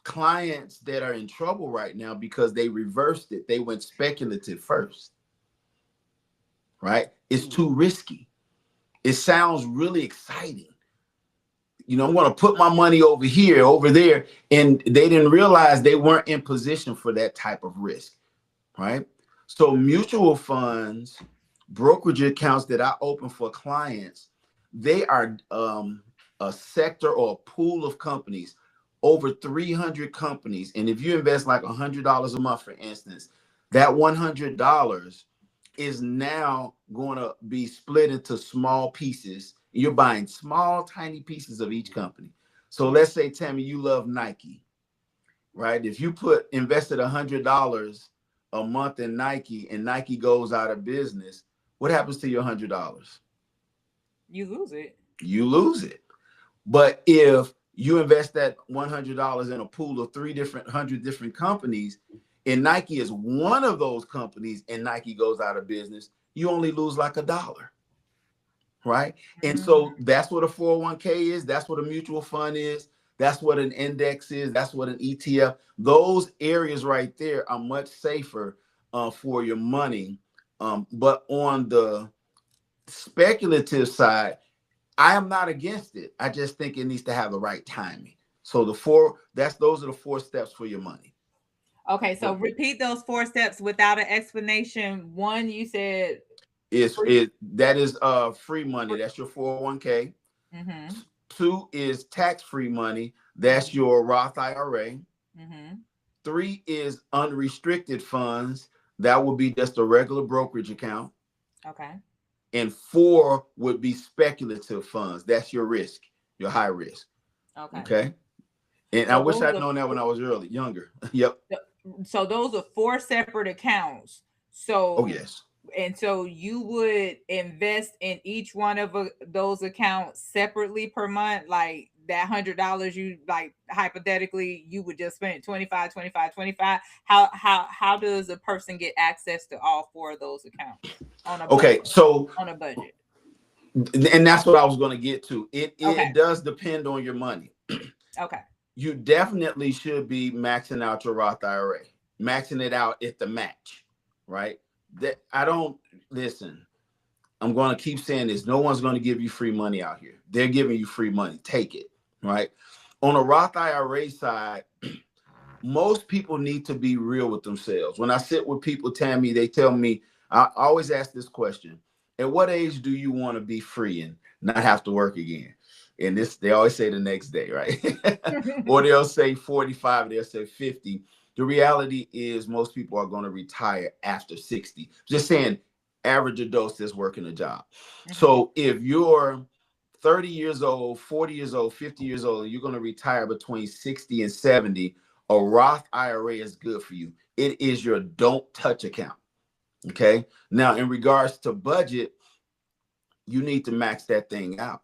clients that are in trouble right now because they reversed it. They went speculative first, right? It's too risky. It sounds really exciting. I'm going to put my money over here, over there. And they didn't realize they weren't in position for that type of risk, right? So mutual funds, brokerage accounts that I open for clients, they are a sector or a pool of companies, over 300 companies. And if you invest like $100 a month, for instance, that $100 is now going to be split into small pieces. You're buying small, tiny pieces of each company. So let's say, Tammi, you love Nike, right? If you invested $100 a month in Nike and Nike goes out of business, what happens to your $100? You lose it. You lose it. But if you invest that $100 in a pool of 100 different companies, and Nike is one of those companies, and Nike goes out of business, you only lose like $1, right? And so that's what a 401k is. That's what a mutual fund is. That's what an index is. That's what an ETF. Those areas right there are much safer for your money. But on the speculative side, I am not against it. I just think it needs to have the right timing. So those are the 4 steps for your money. Okay, so repeat those 4 steps without an explanation. 1, you said that is free money. That's your 401k. 2 is tax-free money. That's your Roth IRA. Mm-hmm. 3 is unrestricted funds. That would be just a regular brokerage account. Okay. And 4 would be speculative funds. That's your risk, your high risk. Okay. Okay. And I So wish those I'd are known that when I was younger. Yep. so those are 4 separate accounts. So Oh, yes. and so you would invest in each one of those accounts separately per month, like that $100 you like hypothetically you would just spend 25, 25, 25. How does a person get access to all 4 of those accounts on a Okay, budget? so On a budget. and that's what I was going to get to. Okay. It does depend on your money. Okay. You definitely should be maxing out your Roth IRA, maxing it out at the match, right? That I don't listen. I'm going to keep saying this. No one's going to give you free money out here. They're giving you free money. Take it, right? On a Roth IRA side, most people need to be real with themselves. When I sit with people, Tammy, they tell me, I always ask this question: at what age do you want to be free and not have to work again? And this, they always say the next day, right? Or they'll say 45, they'll say 50. The reality is most people are going to retire after 60. Just saying, average adults that's working a job. Mm-hmm. So if you're 30 years old, 40 years old, 50 years old, and you're going to retire between 60 and 70, a Roth IRA is good for you. It is your don't touch account. Okay. Now, in regards to budget, you need to max that thing out.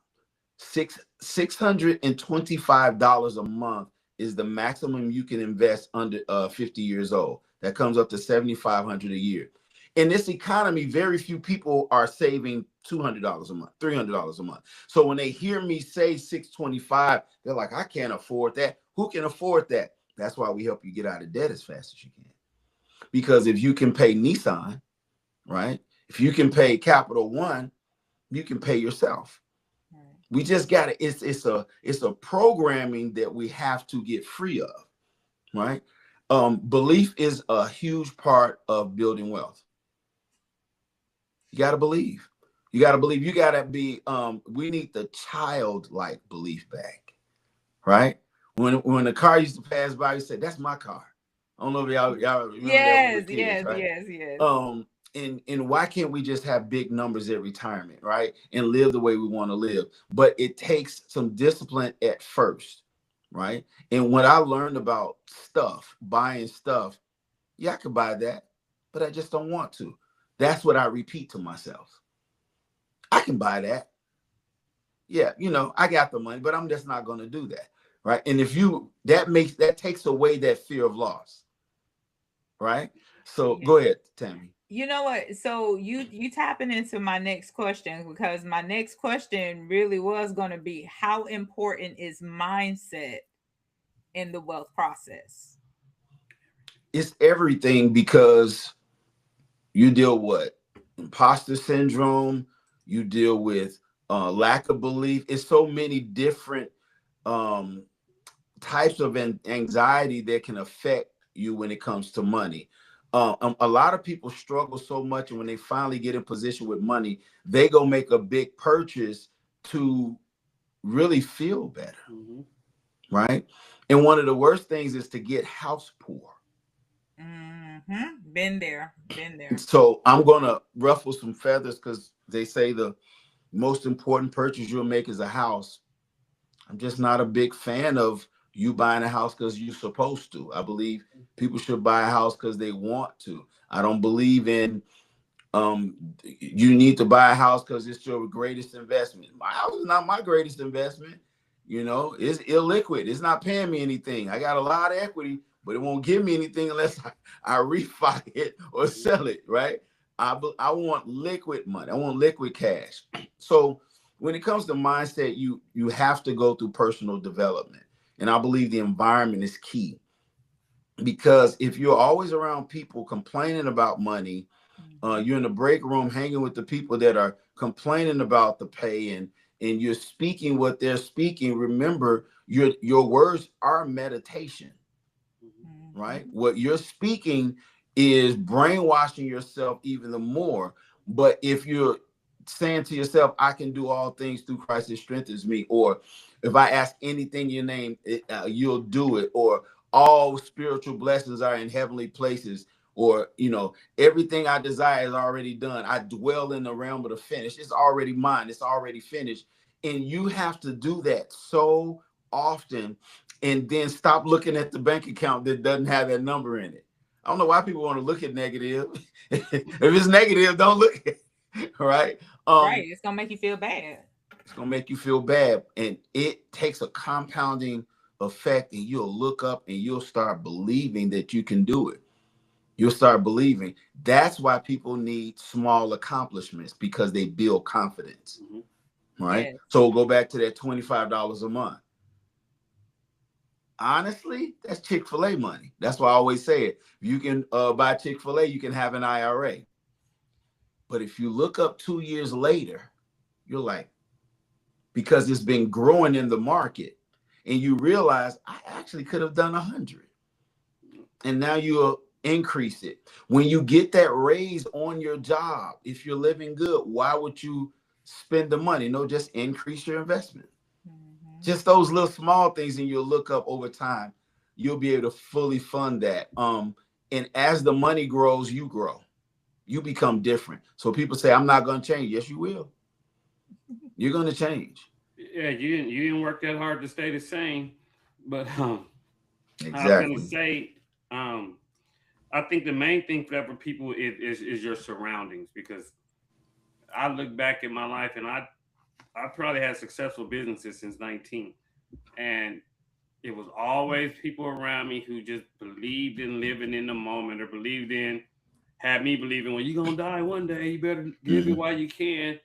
$625 a month is the maximum you can invest under 50 years old. That comes up to $7,500 a year. In this economy, very few people are saving $200 a month, $300 a month. So when they hear me say 625, they're like, I can't afford that. Who can afford that? That's why we help you get out of debt as fast as you can. Because if you can pay Nissan, right? If you can pay Capital One, you can pay yourself. We just got to, it's a programming that we have to get free of, right? Belief is a huge part of building wealth. You got to believe. You got to believe. You got to be, we need the childlike belief back, right? When the car used to pass by, you said, that's my car. I don't know if y'all remember that when we were kids, right? Yes. And why can't we just have big numbers at retirement, right? And live the way we want to live? But it takes some discipline at first, right? And when I learned about stuff, buying stuff, yeah, I could buy that, but I just don't want to. That's what I repeat to myself. I can buy that. Yeah, I got the money, but I'm just not going to do that, right? And if that takes away that fear of loss, right? So go ahead, Tammy. You know what? So you tapping into my next question, because my next question really was going to be, how important is mindset in the wealth process? It's everything, because you deal with imposter syndrome, you deal with lack of belief. It's so many different types of anxiety that can affect you when it comes to money. A lot of people struggle so much, and when they finally get in position with money, they go make a big purchase to really feel better, right? And one of the worst things is to get house poor. Been there. So I'm gonna ruffle some feathers, because they say the most important purchase you'll make is a house. I'm just not a big fan of you buying a house because you're supposed to. I believe people should buy a house because they want to. I don't believe in you need to buy a house because it's your greatest investment. My house is not my greatest investment. It's illiquid. It's not paying me anything. I got a lot of equity, but it won't give me anything unless I refi it or sell it, right? I want liquid money. I want liquid cash. So when it comes to mindset, you have to go through personal development. And I believe the environment is key, because if you're always around people complaining about money, you're in the break room hanging with the people that are complaining about the pay, and you're speaking what they're speaking. Remember, your words are meditation, right? What you're speaking is brainwashing yourself even more. But if you're saying to yourself, I can do all things through Christ that strengthens me, or if I ask anything in your name, you'll do it, or all spiritual blessings are in heavenly places, or, you know, everything I desire is already done. I dwell in the realm of the finished. It's already mine. It's already finished. And you have to do that so often, and then stop looking at the bank account that doesn't have that number in it. I don't know why people want to look at negative. If it's negative, don't look at it. Right? Right. It's gonna make you feel bad. It's gonna make you feel bad, and it takes a compounding effect, and you'll look up and you'll start believing that you can do it. You'll start believing. That's why people need small accomplishments, because they build confidence. Right? Yes. So we'll go back to that $25 a month. Honestly, that's Chick-fil-A money. That's why I always say it. You can buy Chick-fil-A, you can have an IRA. But if you look up 2 years later, you're like, because it's been growing in the market, and you realize I actually could have done 100. And now you'll increase it. When you get that raise on your job, if you're living good, why would you spend the money? No, just increase your investment. Just those little small things, and you'll look up over time, you'll be able to fully fund that. And as the money grows, you grow. You become different. So people say, I'm not going to change. Yes, you will. You're going to change. Yeah, you didn't work that hard to stay the same. But Exactly. I was going to say, I think the main thing for people is your surroundings, because I look back at my life, and I probably had successful businesses since 19. And it was always people around me who just believed in living in the moment, or had me believing, well, you're going to die one day, you better give it while you can.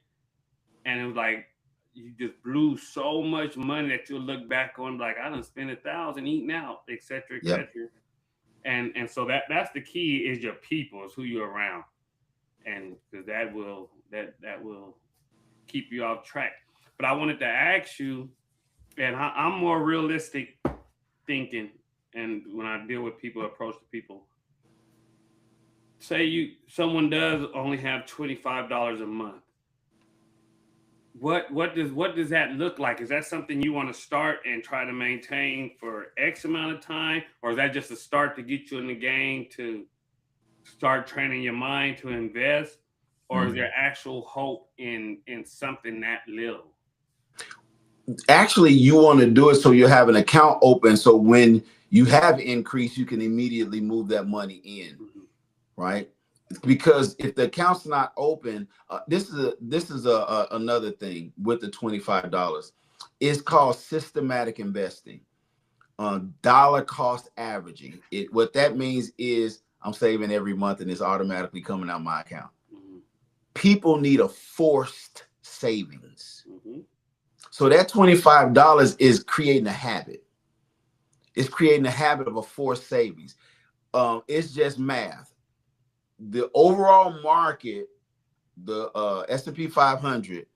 And it was like, you just blew so much money that you'll look back on like, I done spent $1,000 eating out, et cetera, et cetera. And so that's the key, is your people, is who you're around. And because that will keep you off track. But I wanted to ask you, and I'm more realistic thinking, and when I deal with people, approach the people, say someone does only have $25 a month. What does that look like? Is that something you want to start and try to maintain for X amount of time, or is that just a start to get you in the game to start training your mind to invest, or is there actual hope in something that little? Actually, you want to do it so you have an account open, so when you have increase, you can immediately move that money in, right? Because if the account's not open, this is another thing with the $25. It's called systematic investing, dollar cost averaging. What that means is I'm saving every month, and it's automatically coming out my account. People need a forced savings. So that $25 is creating a habit. It's creating a habit of a forced savings. It's just math. The overall market, the S&P 500,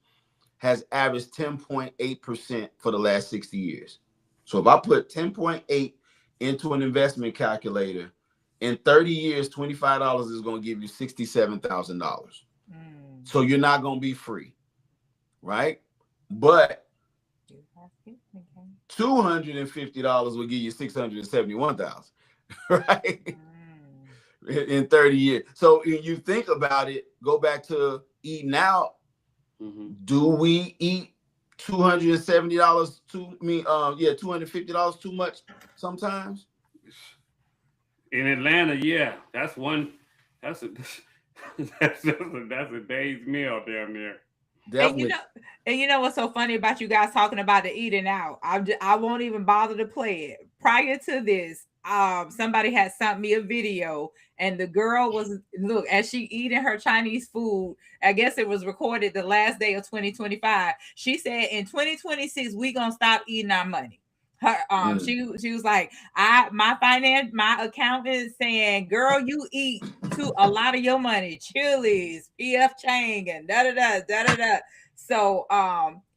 has averaged 10.8% for the last 60 years. So if I put 10.8 into an investment calculator, in 30 years, $25 is going to give you $67,000. So you're not going to be free, right? But $250 will give you $671,000, right? In 30 years. So if you think about it, go back to eating out. Do we eat $270 $250 too much sometimes? In Atlanta, yeah, that's a day's meal down there. Definitely. And you know what's so funny about you guys talking about the eating out? I won't even bother to play it. Prior to this, somebody had sent me a video, and the girl was, look, as she eating her Chinese food, I guess it was recorded the last day of 2025. She said, in 2026, we gonna stop eating our money. Her she was like, my accountant saying, girl, you eat to a lot of your money, Chili's, PF Chang, and da da da da da da. So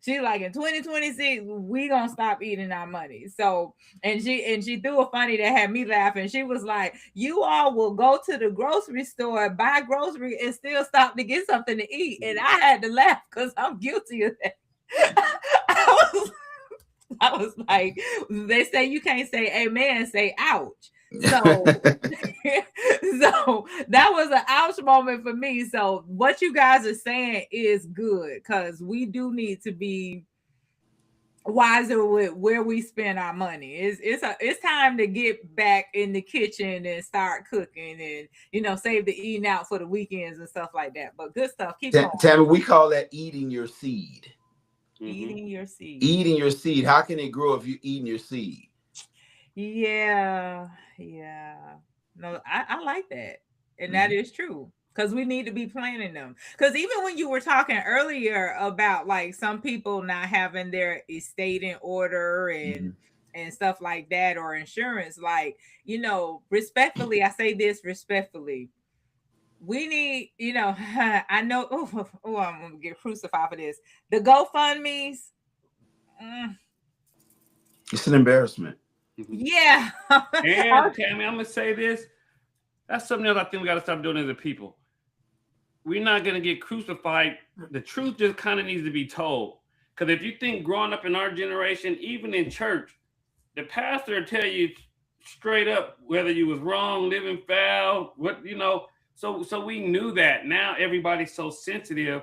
she like, in 2026 we gonna stop eating our money. So and she threw a funny that had me laughing. She was like, you all will go to the grocery store, buy grocery, and still stop to get something to eat. And I had to laugh because I'm guilty of that. I was like, they say you can't say amen, say ouch. So, so that was an ouch moment for me. So what you guys are saying is good, because we do need to be wiser with where we spend our money. It's time to get back in the kitchen and start cooking, and save the eating out for the weekends and stuff like that. But good stuff. Keep going. Tammi, we call that eating your seed. Eating your seed. Eating your seed. How can it grow if you're eating your seed? Yeah. No, I like that. And that is true. Because we need to be planning them. Because even when you were talking earlier about like some people not having their estate in order and stuff like that, or insurance, like, respectfully, I say this respectfully. We need, I know, I'm gonna get crucified for this. The GoFundMe's. It's an embarrassment. Yeah. And Tammi, I'm gonna say this. That's something else I think we gotta stop doing as a people. We're not gonna get crucified. The truth just kind of needs to be told. Because if you think growing up in our generation, even in church, the pastor will tell you straight up whether you was wrong, living foul, So we knew that. Now everybody's so sensitive.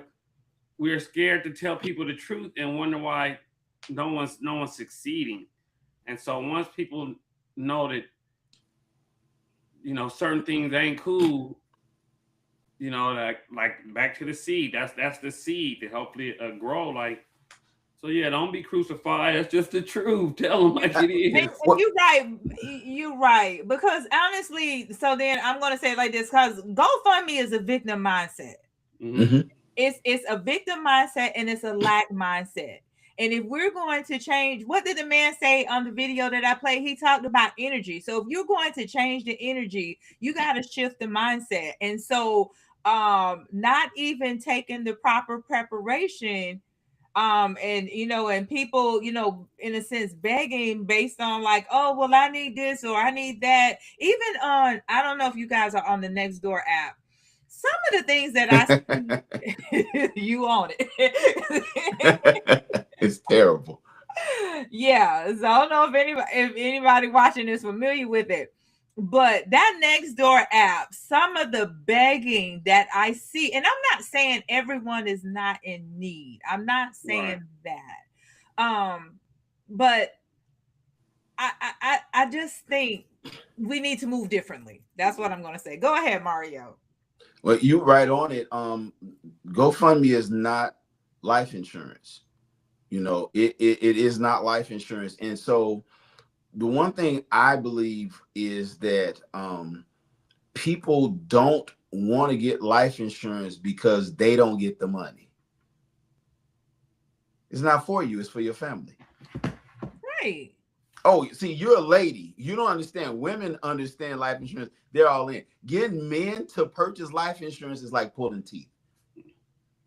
We're scared to tell people the truth and wonder why no one's succeeding. And so once people know that, certain things ain't cool, like back to the seed. That's the seed to hopefully grow. Like, so yeah, don't be crucified. That's just the truth. Tell them like it is. You're right. Because honestly, so then I'm gonna say it like this, because GoFundMe is a victim mindset. It's a victim mindset, and it's a lack mindset. And if we're going to change, what did the man say on the video that I played? He talked about energy. So if you're going to change the energy, you got to shift the mindset. And so not even taking the proper preparation, and people, in a sense begging based on like, oh, well, I need this or I need that. Even on, I don't know if you guys are on the Nextdoor app. Some of the things that I see, you own it. It's terrible. Yeah, so I don't know if anybody watching is familiar with it, but that Nextdoor app, some of the begging that I see, and I'm not saying everyone is not in need. I'm not saying that. But I just think we need to move differently. That's what I'm going to say. Go ahead, Mario. Well, you're right on it. GoFundMe is not life insurance. It is not life insurance. And so the one thing I believe is that people don't want to get life insurance because they don't get the money. It's not for you. It's for your family. Right. Oh, see, you're a lady. You don't understand. Women understand life insurance. They're all in. Getting men to purchase life insurance is like pulling teeth,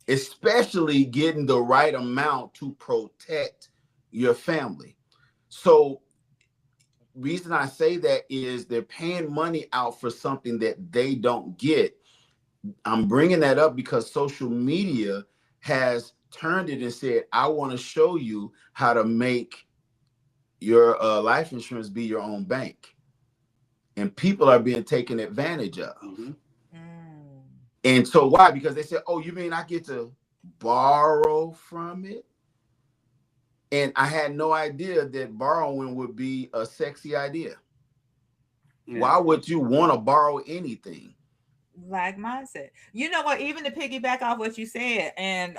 especially getting the right amount to protect your family. So reason I say that is they're paying money out for something that they don't get. I'm bringing that up because social media has turned it and said, I want to show you how to make your life insurance be your own bank. And people are being taken advantage of. And so why? Because they said, oh, you mean I get to borrow from it? And I had no idea that borrowing would be a sexy idea. Yeah. Why would you want to borrow anything? Like mindset. You know what? Even to piggyback off what you said, and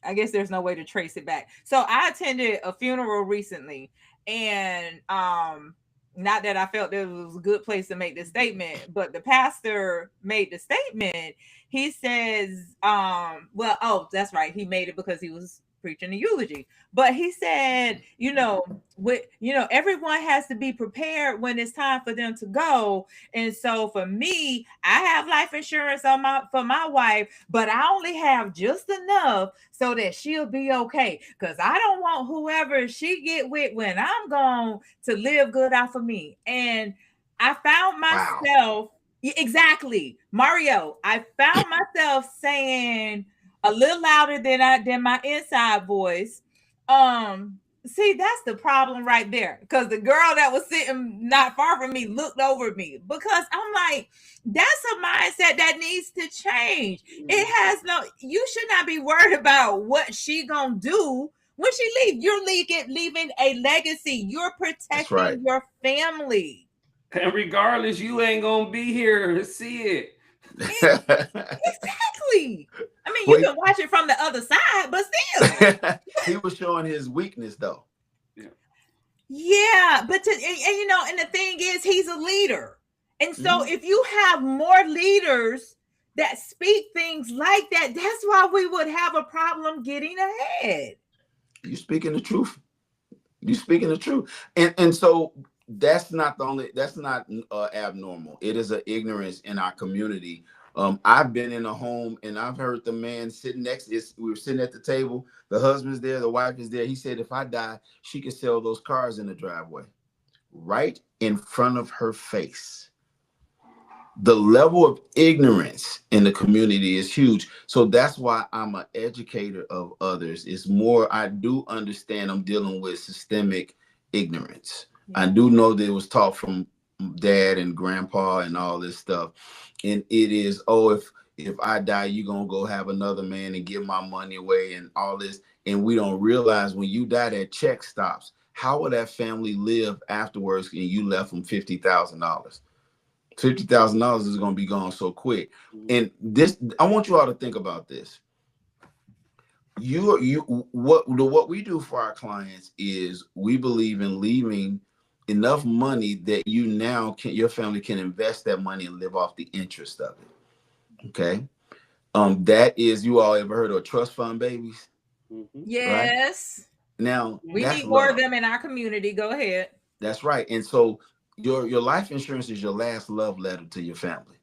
I guess there's no way to trace it back. So I attended a funeral recently, and not that I felt it was a good place to make the statement, but the pastor made the statement. He says, that's right. He made it because he was preaching a eulogy. But he said, everyone has to be prepared when it's time for them to go. And so for me, I have life insurance for my wife, but I only have just enough so that she'll be okay. Because I don't want whoever she get with when I'm gone to live good off of me. And I found myself exactly, Mario. I found myself saying a little louder than my inside voice. See, that's the problem right there. Because the girl that was sitting not far from me looked over at me, because I'm like, that's a mindset that needs to change. It has you should not be worried about what she gonna do when she leave. You're leaving a legacy. You're protecting your family. And regardless, you ain't gonna be here to see it. Exactly. I mean, you can watch it from the other side, but still. He was showing his weakness, though. Yeah, but and the thing is, he's a leader. And so if you have more leaders that speak things like that, that's why we would have a problem getting ahead. You speaking the truth. You speaking the truth. And so that's not abnormal. It is an ignorance in our community. I've been in a home and I've heard the man sitting next to us. We were sitting at the table. The husband's there. The wife is there. He said, if I die, she could sell those cars in the driveway right in front of her face. The level of ignorance in the community is huge. So that's why I'm an educator of others. It's more, I do understand I'm dealing with systemic ignorance. I do know that it was taught from dad and grandpa and all this stuff. And it is, if I die, you're going to go have another man and give my money away and all this. And we don't realize when you die, that check stops. How will that family live afterwards and you left them $50,000? $50,000 is going to be gone so quick. And this, I want you all to think about this. What we do for our clients is we believe in leaving enough money that your family can invest that money and live off the interest of it. Okay. That is, you all ever heard of trust fund babies? Yes. Right? Now we need more of them in our community. Go ahead. That's right. And so your life insurance is your last love letter to your family.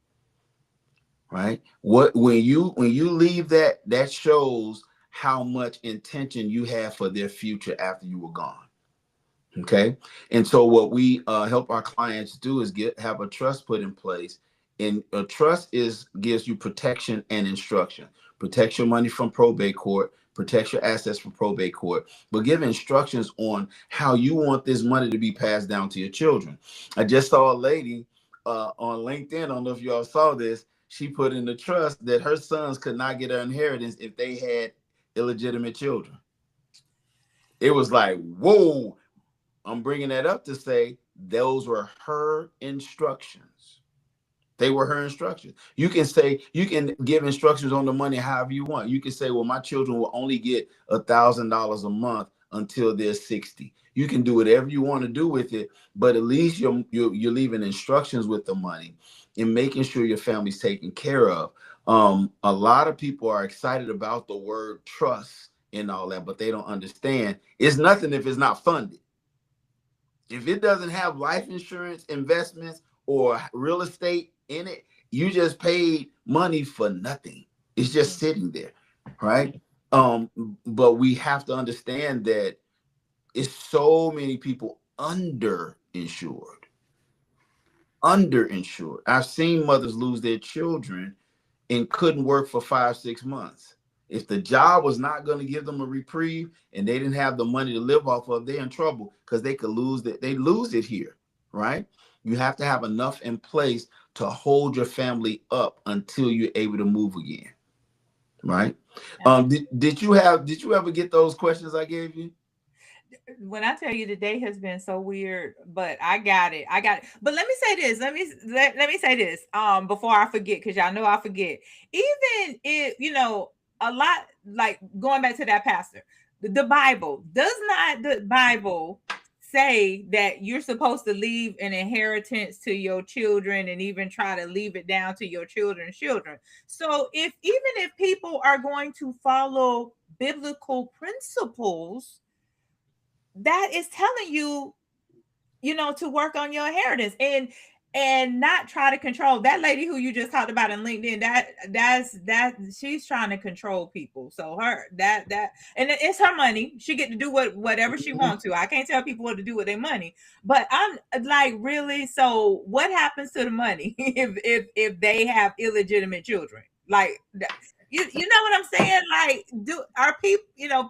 Right? When you leave that shows how much intention you have for their future after you were gone. Okay. And so what we help our clients do is have a trust put in place. And a trust gives you protection and instruction. Protects your money from probate court, protects your assets from probate court, but give instructions on how you want this money to be passed down to your children. I just saw a lady on LinkedIn. I don't know if you all saw this. She put in the trust that her sons could not get her inheritance if they had illegitimate children. It was like, whoa. I'm bringing that up to say those were her instructions. They were her instructions. You can give instructions on the money however you want. You can say, well, my children will only get $1,000 a month until they're 60. You can do whatever you want to do with it, but at least you're leaving instructions with the money and making sure your family's taken care of. A lot of people are excited about the word trust and all that, but they don't understand it's nothing if it's not funded. If it doesn't have life insurance, investments, or real estate in it, you just paid money for nothing. It's just sitting there, right? But we have to understand that it's so many people underinsured. I've seen mothers lose their children and couldn't work for 5-6 months. If the job was not going to give them a reprieve and they didn't have the money to live off of, they're in trouble because they could lose it. They lose it here, right? You have to have enough in place to hold your family up until you're able to move again, right? Did you ever get those questions I gave you? When I tell you the day has been so weird, but I got it. But let me say this. Let me say this. Before I forget, because y'all know I forget. Even if a lot, like going back to that pastor, the Bible does not. The Bible say that you're supposed to leave an inheritance to your children and even try to leave it down to your children's children. So even if people are going to follow biblical principles that is telling you, to work on your inheritance and not try to control that lady who you just talked about in LinkedIn. That she's trying to control people. So and it's her money. She get to do whatever she wants to. I can't tell people what to do with their money. But I'm like, really? So what happens to the money if they have illegitimate children? Like, you know what I'm saying? Like, are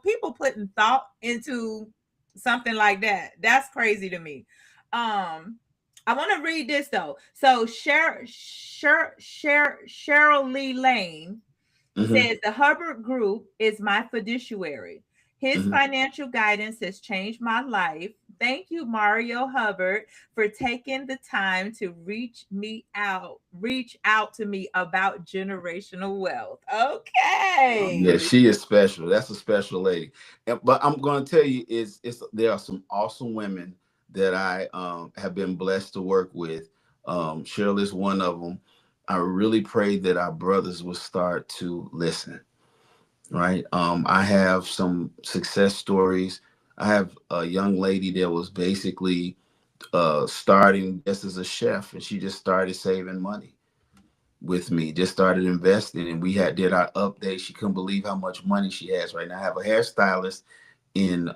people putting thought into something like that? That's crazy to me. I want to read this though. So Cheryl Lee Lane says the Hubbard Group is my fiduciary. His financial guidance has changed my life. Thank you, Mario Hubbard, for taking the time to reach out to me about generational wealth. Okay. Yeah, she is special. That's a special lady. But I'm going to tell you, there are some awesome women that I have been blessed to work with. Cheryl is one of them. I really pray that our brothers will start to listen. Right. I have some success stories. I have a young lady that was basically starting just as a chef, and she just started saving money with me, just started investing, and we did our update. She couldn't believe how much money she has right now. I have a hairstylist in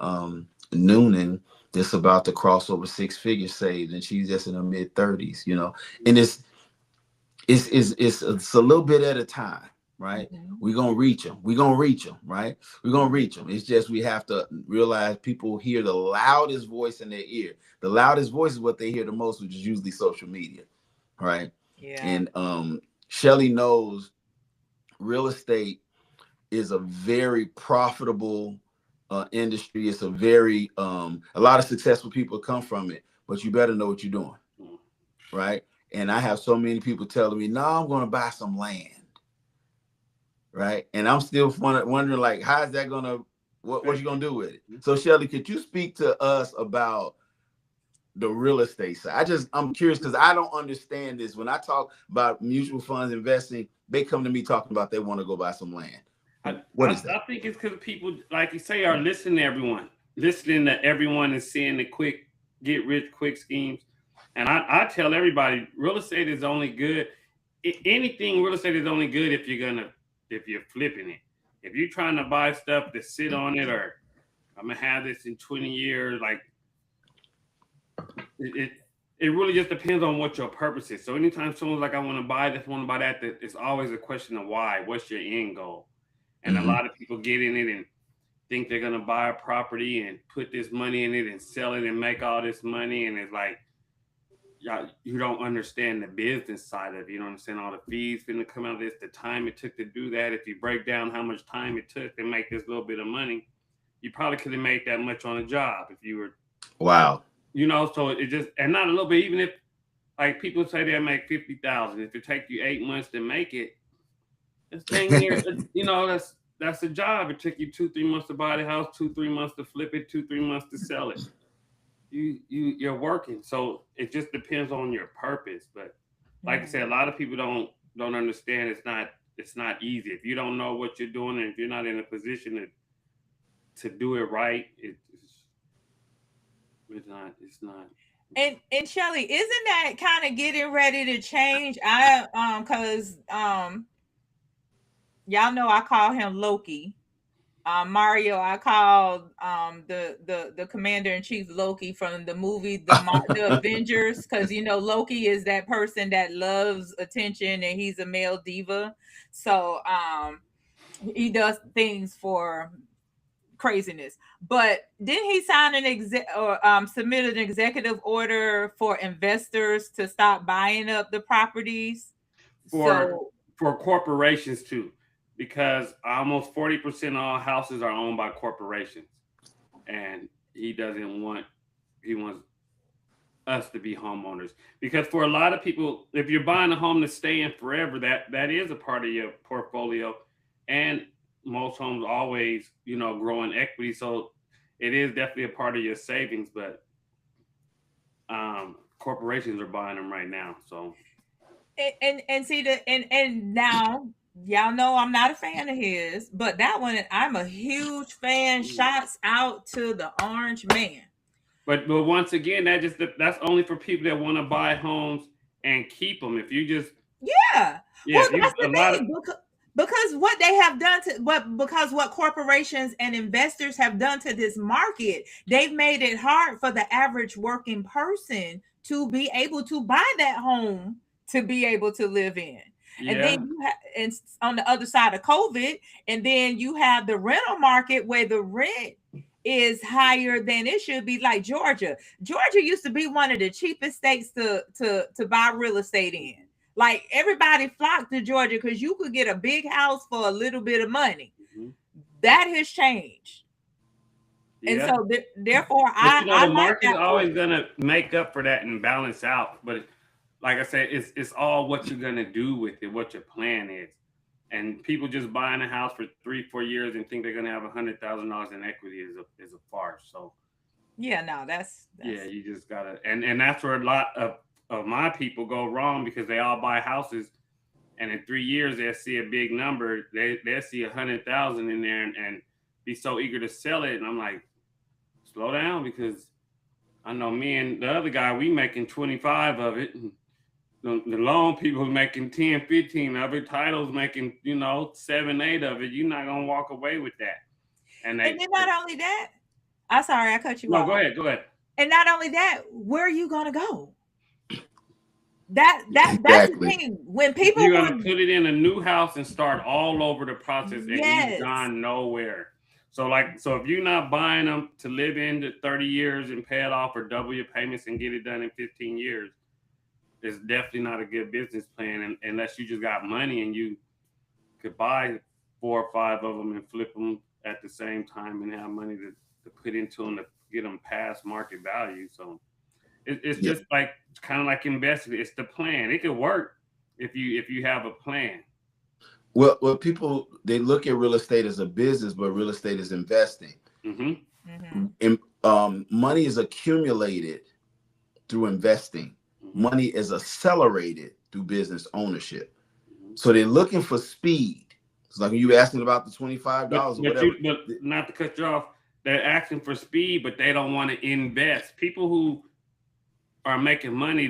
Noonan that's about to cross over 6 figures saved, and she's just in her mid-30s, and it's a little bit at a time. Right. We're going to reach them. Right. We're going to reach them. It's just, we have to realize people hear the loudest voice in their ear. The loudest voice is what they hear the most, which is usually social media. Right. Yeah. And Shelly knows real estate is a very profitable industry. It's a very, a lot of successful people come from it, but you better know what you're doing. Right. And I have so many people telling me, no, I'm going to buy some land. Right. And I'm still wondering, like, how is that going to, what you going to do with it? So, Shelly, could you speak to us about the real estate side? I'm curious because I don't understand this. When I talk about mutual funds investing, they come to me talking about they want to go buy some land. What is that? I think it's because people, like you say, are listening to everyone and seeing the quick get rich quick schemes. And I tell everybody, real estate is only good. Anything real estate is only good if you're flipping it. If you're trying to buy stuff to sit on it, or I'm gonna have this in 20 years, like it really just depends on what your purpose is. So anytime someone's like, I want to buy this, want to buy that, it's always a question of why. What's your end goal? And a lot of people get in it and think they're gonna buy a property and put this money in it and sell it and make all this money, and it's like, you don't understand the business side of it. You don't understand all the fees going to come out of this, the time it took to do that. If you break down how much time it took to make this little bit of money, you probably could have made that much on a job if you were. Wow. So it just, and not a little bit, even if, like, people say they make 50,000, if it take you 8 months to make it, it's dang near, that's a job. It took you 2-3 months to buy the house, 2-3 months to flip it, 2-3 months to sell it. You're working, so it just depends on your purpose. But like I said, a lot of people don't understand. It's not easy if you don't know what you're doing, and if you're not in a position to do it right. It's not. And Shelly, isn't that kind of getting ready to change? Because y'all know I call him Loki. Mario, I called the commander-in-chief Loki from the movie the Avengers, because Loki is that person that loves attention and he's a male diva. So he does things for craziness. But didn't he sign submit an executive order for investors to stop buying up the properties for corporations too? Because almost 40% of all houses are owned by corporations, and he wants us to be homeowners. Because for a lot of people, if you're buying a home to stay in forever, that is a part of your portfolio, and most homes always, grow in equity. So it is definitely a part of your savings, but corporations are buying them right now. So and see and now Y'all know I'm not a fan of his, but that one I'm a huge fan. Shots out to the Orange Man. But once again, that's only for people that want to buy homes and keep them. If you just Yeah. Well, if you that's a the lot of thing because what they have done because what corporations and investors have done to this market, they've made it hard for the average working person to be able to buy that home to be able to live in. And then yeah. you have, and on the other side of COVID, and then you have the rental market where the rent is higher than it should be, like Georgia. Georgia used to be one of the cheapest states to buy real estate in. Like everybody flocked to Georgia because you could get a big house for a little bit of money. Mhm. That has changed. And Yeah. so therefore But you know, I the like market's that always portion. gonna make up for that and balance out. But like I said, it's all what you're gonna do with it, what your plan is. And people just buying a house for 3-4 years and think they're gonna have $100,000 in equity is a farce. So Yeah, no, that's yeah, you just gotta and that's where a lot of my people go wrong because they all buy houses and in 3 years they'll see a big number, they'll see 100,000 in there and be so eager to sell it. And I'm like, slow down because I know me and the other guy, we making 25 of it. And the loan people making 10, 15 of it. Title's making, 7, 8 of it. You're not gonna walk away with that. And and then not only that, I'm sorry, I cut you no, off. go ahead. And not only that, where are you gonna go? That's the Exactly. thing. When people You're gonna put it in a new house and start all over the process, and Yes. you've gone nowhere. So if you're not buying them to live in to 30 years and pay it off or double your payments and get it done in 15 years, it's definitely not a good business plan unless you just got money and you could buy 4 or 5 of them and flip them at the same time and have money to put into them to get them past market value. So it's Yeah. just like kind of like investing. It's the plan. It could work if you have a plan. Well, people, they look at real estate as a business, but real estate is investing. Mm-hmm. Mm-hmm. And money is accumulated through investing. Mm-hmm. Money is accelerated through business ownership. Mm-hmm. So they're looking for speed. It's like you asking about the $25 or whatever. But not to cut you off, they're asking for speed, but they don't want to invest. People who are making money,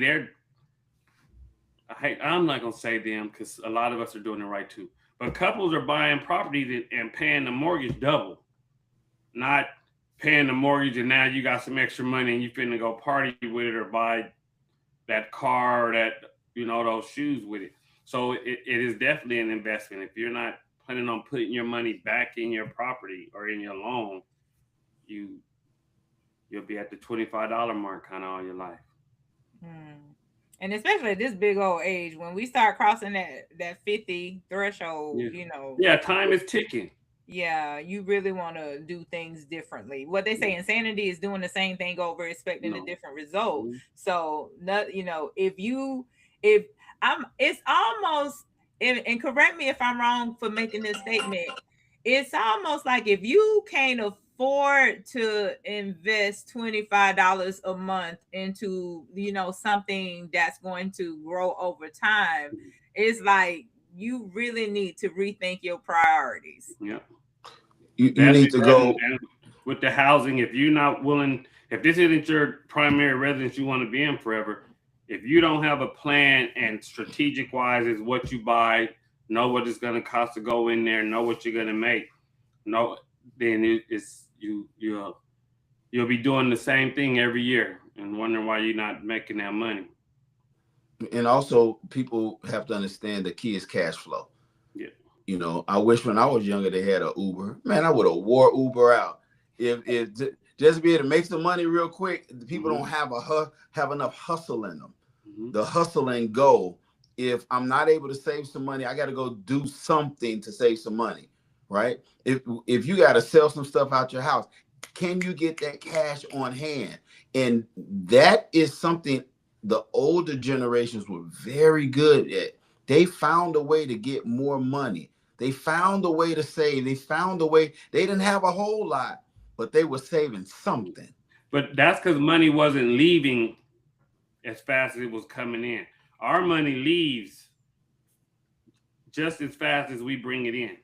I'm not gonna say them because a lot of us are doing it right too. But couples are buying property and paying the mortgage double, not paying the mortgage and now you got some extra money and you finna go party with it or buy that car or that those shoes with it. So it is definitely an investment. If you're not planning on putting your money back in your property or in your loan, you'll be at the $25 mark kind of all your life. And especially at this big old age, when we start crossing that 50 threshold, Yeah, time is ticking. Yeah, you really want to do things differently. What they say, insanity is doing the same thing over, expecting a different result. Mm-hmm. So, it's almost, and correct me if I'm wrong for making this statement. It's almost like if you can't afford to invest $25 a month into, something that's going to grow over time, it's like you really need to rethink your priorities. Yeah. You need to go. And with the housing, if you're not willing, if this isn't your primary residence you want to be in forever, if you don't have a plan and strategic wise is what you buy, know what it's going to cost to go in there, know what you're going to make, then you'll be doing the same thing every year and wondering why you're not making that money. And also, people have to understand the key is cash flow. Yeah. I wish when I was younger they had an Uber. Man, I would have wore Uber out. If just be able to make some money real quick, people don't have enough hustle in them. Mm-hmm. The hustle and go. If I'm not able to save some money, I got to go do something to save some money, right? If you got to sell some stuff out your house, can you get that cash on hand? And that is something the older generations were very good at. They found a way to get more money. They found a way to save. They found a way. They didn't have a whole lot, but they were saving something. But that's because money wasn't leaving as fast as it was coming in. Our money leaves just as fast as we bring it in.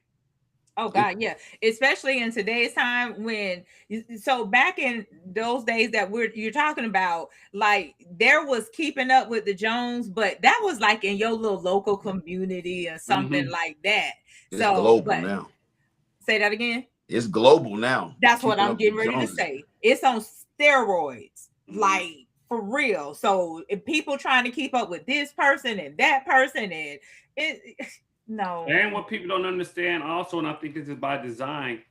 Oh God, yeah. Especially in today's time when so back in those days that you're talking about, like there was keeping up with the Jones, but that was like in your little local community or something like that. It's So global but now. say that again. It's global now. That's what Keeping I'm up with getting the ready to Joneses. say. It's on steroids, like for real. So if people trying to keep up with this person and that person, and it no. And what people don't understand also, and I think this is by design,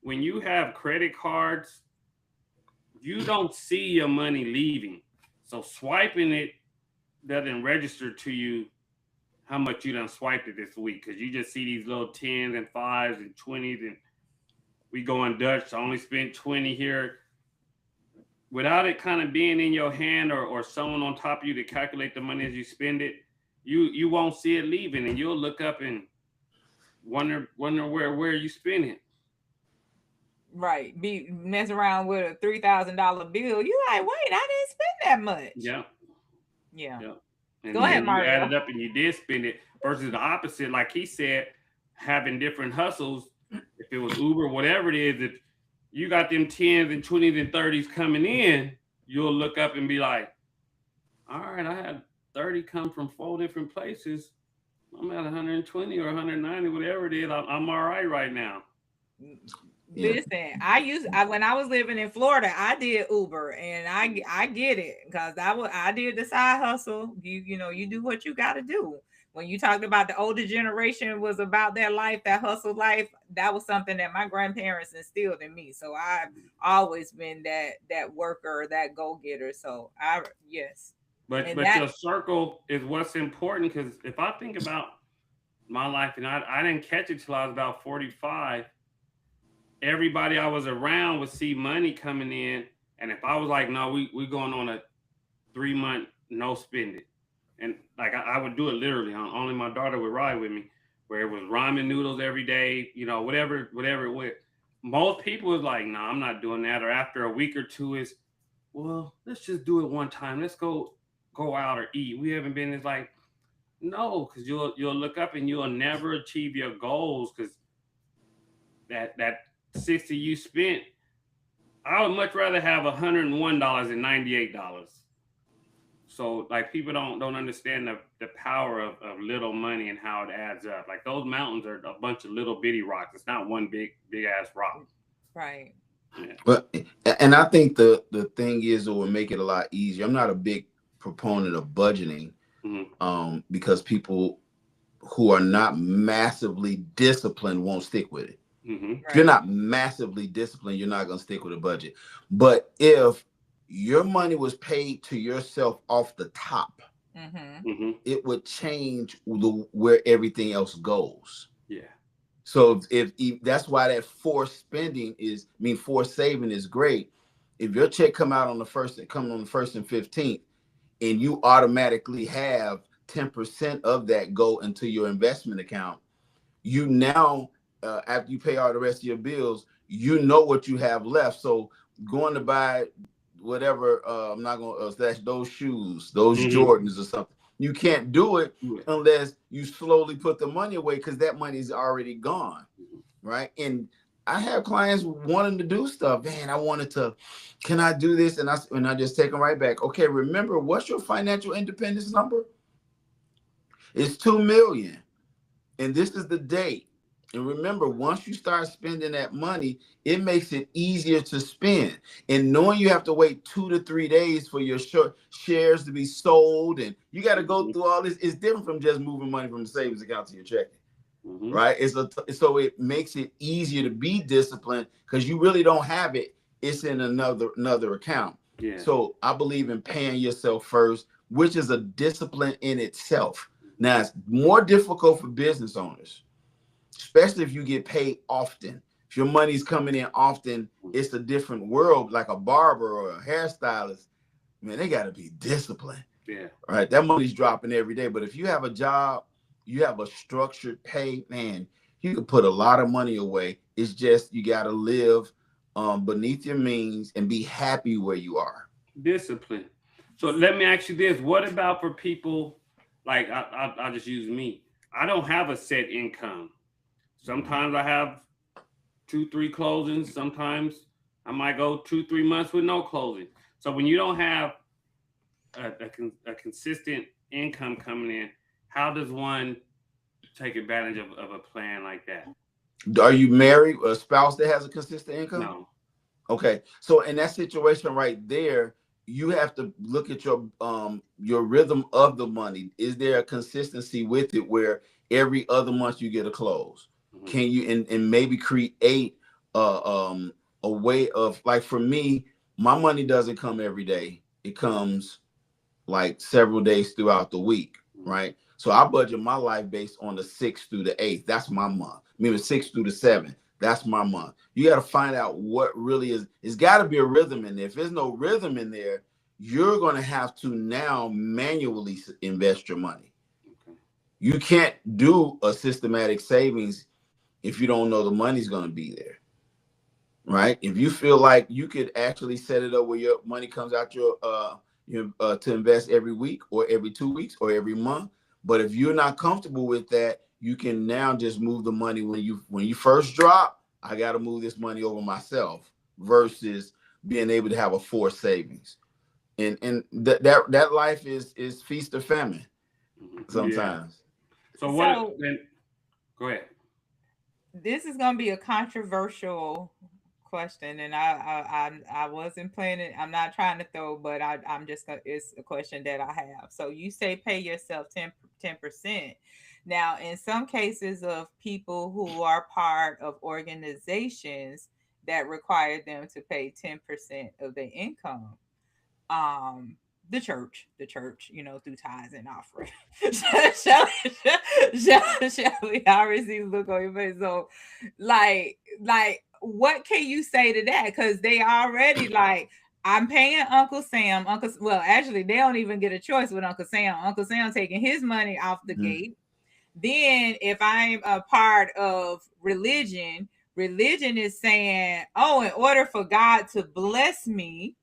when you have credit cards, you don't see your money leaving. So swiping it doesn't register to you how much you done swiped it this week, because you just see these little 10s and 5s and 20s, and we going Dutch, so I only spent 20 here. Without it kind of being in your hand or someone on top of you to calculate the money as you spend it, you won't see it leaving, and you'll look up and wonder where you spend it. Right, be messing around with a $3,000 bill. You like, wait, I didn't spend that much. Yeah. And Go ahead, you Mario. add it up and you did spend it, versus the opposite, like he said, having different hustles. If it was Uber, whatever it is, if you got them 10s and 20s and 30s coming in, you'll look up and be like, all right, I had 30 come from 4 different places. I'm at 120 or 190, whatever it is. I'm all right now. Listen, when I was living in Florida, I did Uber, and I get it, because I did the side hustle. You do what you got to do. When you talked about the older generation was about their life, that hustle life, that was something that my grandparents instilled in me. So I've always been that worker, that go-getter. So yes. But your circle is what's important, because if I think about my life, and I didn't catch it till I was about 45, everybody I was around would see money coming in, and if I was like, no, we going on a 3-month no spend it, and like I would do it literally. Only my daughter would ride with me, where it was ramen noodles every day, whatever it was. Most people was like, no, I'm not doing that. Or after a week or two is, well, let's just do it one time. Let's go out or eat. We haven't been. It's like, no, because you'll look up and you'll never achieve your goals, because that 60 you spent, I would much rather have $101 than $98. So like people don't understand the power of little money and how it adds up. Like those mountains are a bunch of little bitty rocks. It's not one big ass rock. Right. Yeah. But and I think the thing is, it will make it a lot easier. I'm not a big proponent of budgeting, because people who are not massively disciplined won't stick with it. Right. If you're not massively disciplined, you're not going to stick with a budget. But if your money was paid to yourself off the top, it would change where everything else goes. Yeah. So if that's why that forced saving is great. If your check come on the 1st and 15th, and you automatically have 10% of that go into your investment account, you now, after you pay all the rest of your bills, you know what you have left. So going to buy whatever, I'm not going to stash those shoes, those Jordans or something. You can't do it unless you slowly put the money away, because that money is already gone, right? And I have clients wanting to do stuff. Man, can I do this? And I just take them right back. Okay, remember, what's your financial independence number? It's 2 million. And this is the date. And remember, once you start spending that money, it makes it easier to spend. And knowing you have to wait 2 to 3 days for your shares to be sold, and you got to go through all this, it's different from just moving money from the savings account to your checking. Right? So it makes it easier to be disciplined, because you really don't have it. It's in another account. Yeah. So I believe in paying yourself first, which is a discipline in itself. Now, it's more difficult for business owners, especially if you get paid often. If your money's coming in often, it's a different world. Like a barber or a hairstylist, man, they got to be disciplined. Yeah. Right? That money's dropping every day. But if you have a job, you have a structured pay, man, you can put a lot of money away. It's just you got to live beneath your means and be happy where you are. Discipline. So let me ask you this. What about for people, like I'll just use me. I don't have a set income. Sometimes I have 2-3 closings. Sometimes I might go 2-3 months with no closing. So when you don't have a consistent income coming in, how does one take advantage of a plan like that? Are you married, a spouse that has a consistent income? No. Okay, so in that situation right there, you have to look at your rhythm of the money. Is there a consistency with it where every other month you get a close? Mm-hmm. Can you and maybe create a way of, like, for me, my money doesn't come every day. It comes like several days throughout the week, right? So I budget my life based on the 6th through the 8th. That's my month. I mean, the 6th through the 7th. That's my month. You got to find out what really is. It's got to be a rhythm in there. If there's no rhythm in there, you're going to have to now manually invest your money. Okay. You can't do a systematic savings if you don't know the money's going to be there, right? If you feel like you could actually set it up where your money comes out to invest every week or every 2 weeks or every month. But if you're not comfortable with that, you can now just move the money when you first drop. I got to move this money over myself versus being able to have a forced savings. And that life is feast or famine sometimes. Yeah. So go ahead. This is going to be a controversial question, and I wasn't planning. I'm not trying to throw, but I'm just gonna. It's a question that I have. So you say pay yourself 10%. Now, in some cases of people who are part of organizations that require them to pay 10% of their income, the church, through tithes and offering. Shelly, I already see the look on your face. So, like, what can you say to that? Because they already like, I'm paying Uncle Sam. Well, actually, they don't even get a choice with Uncle Sam. Uncle Sam taking his money off the gate. Then, if I'm a part of religion is saying, oh, in order for God to bless me,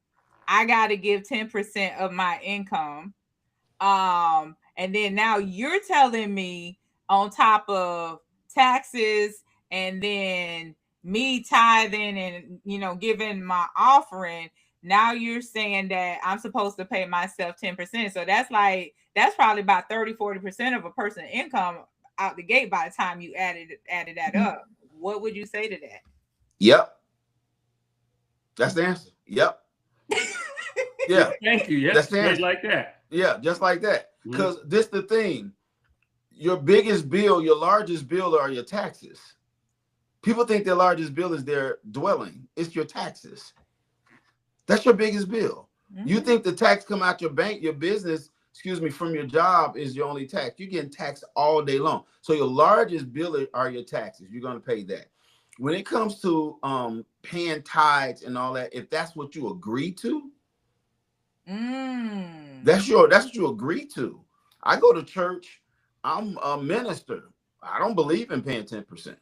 I got to give 10% of my income. And then now you're telling me on top of taxes and then me tithing and, giving my offering, now you're saying that I'm supposed to pay myself 10%. So that's probably about 30-40% of a person's income out the gate by the time you added that up. What would you say to that? Yep. That's the answer. Yep. Yeah. Thank you. Yes, that's the answer. Like that. Yeah, just like that. Because this the thing. Your biggest bill, your largest bill are your taxes. People think their largest bill is their dwelling. It's your taxes. That's your biggest bill. Mm-hmm. You think the tax come out your bank, your business, from your job is your only tax. You're getting taxed all day long. So your largest bill are your taxes. You're going to pay that. When it comes to paying tithes and all that, if that's what you agree to, that's what you agree to. I go to church. I'm a minister. I don't believe in paying 10%.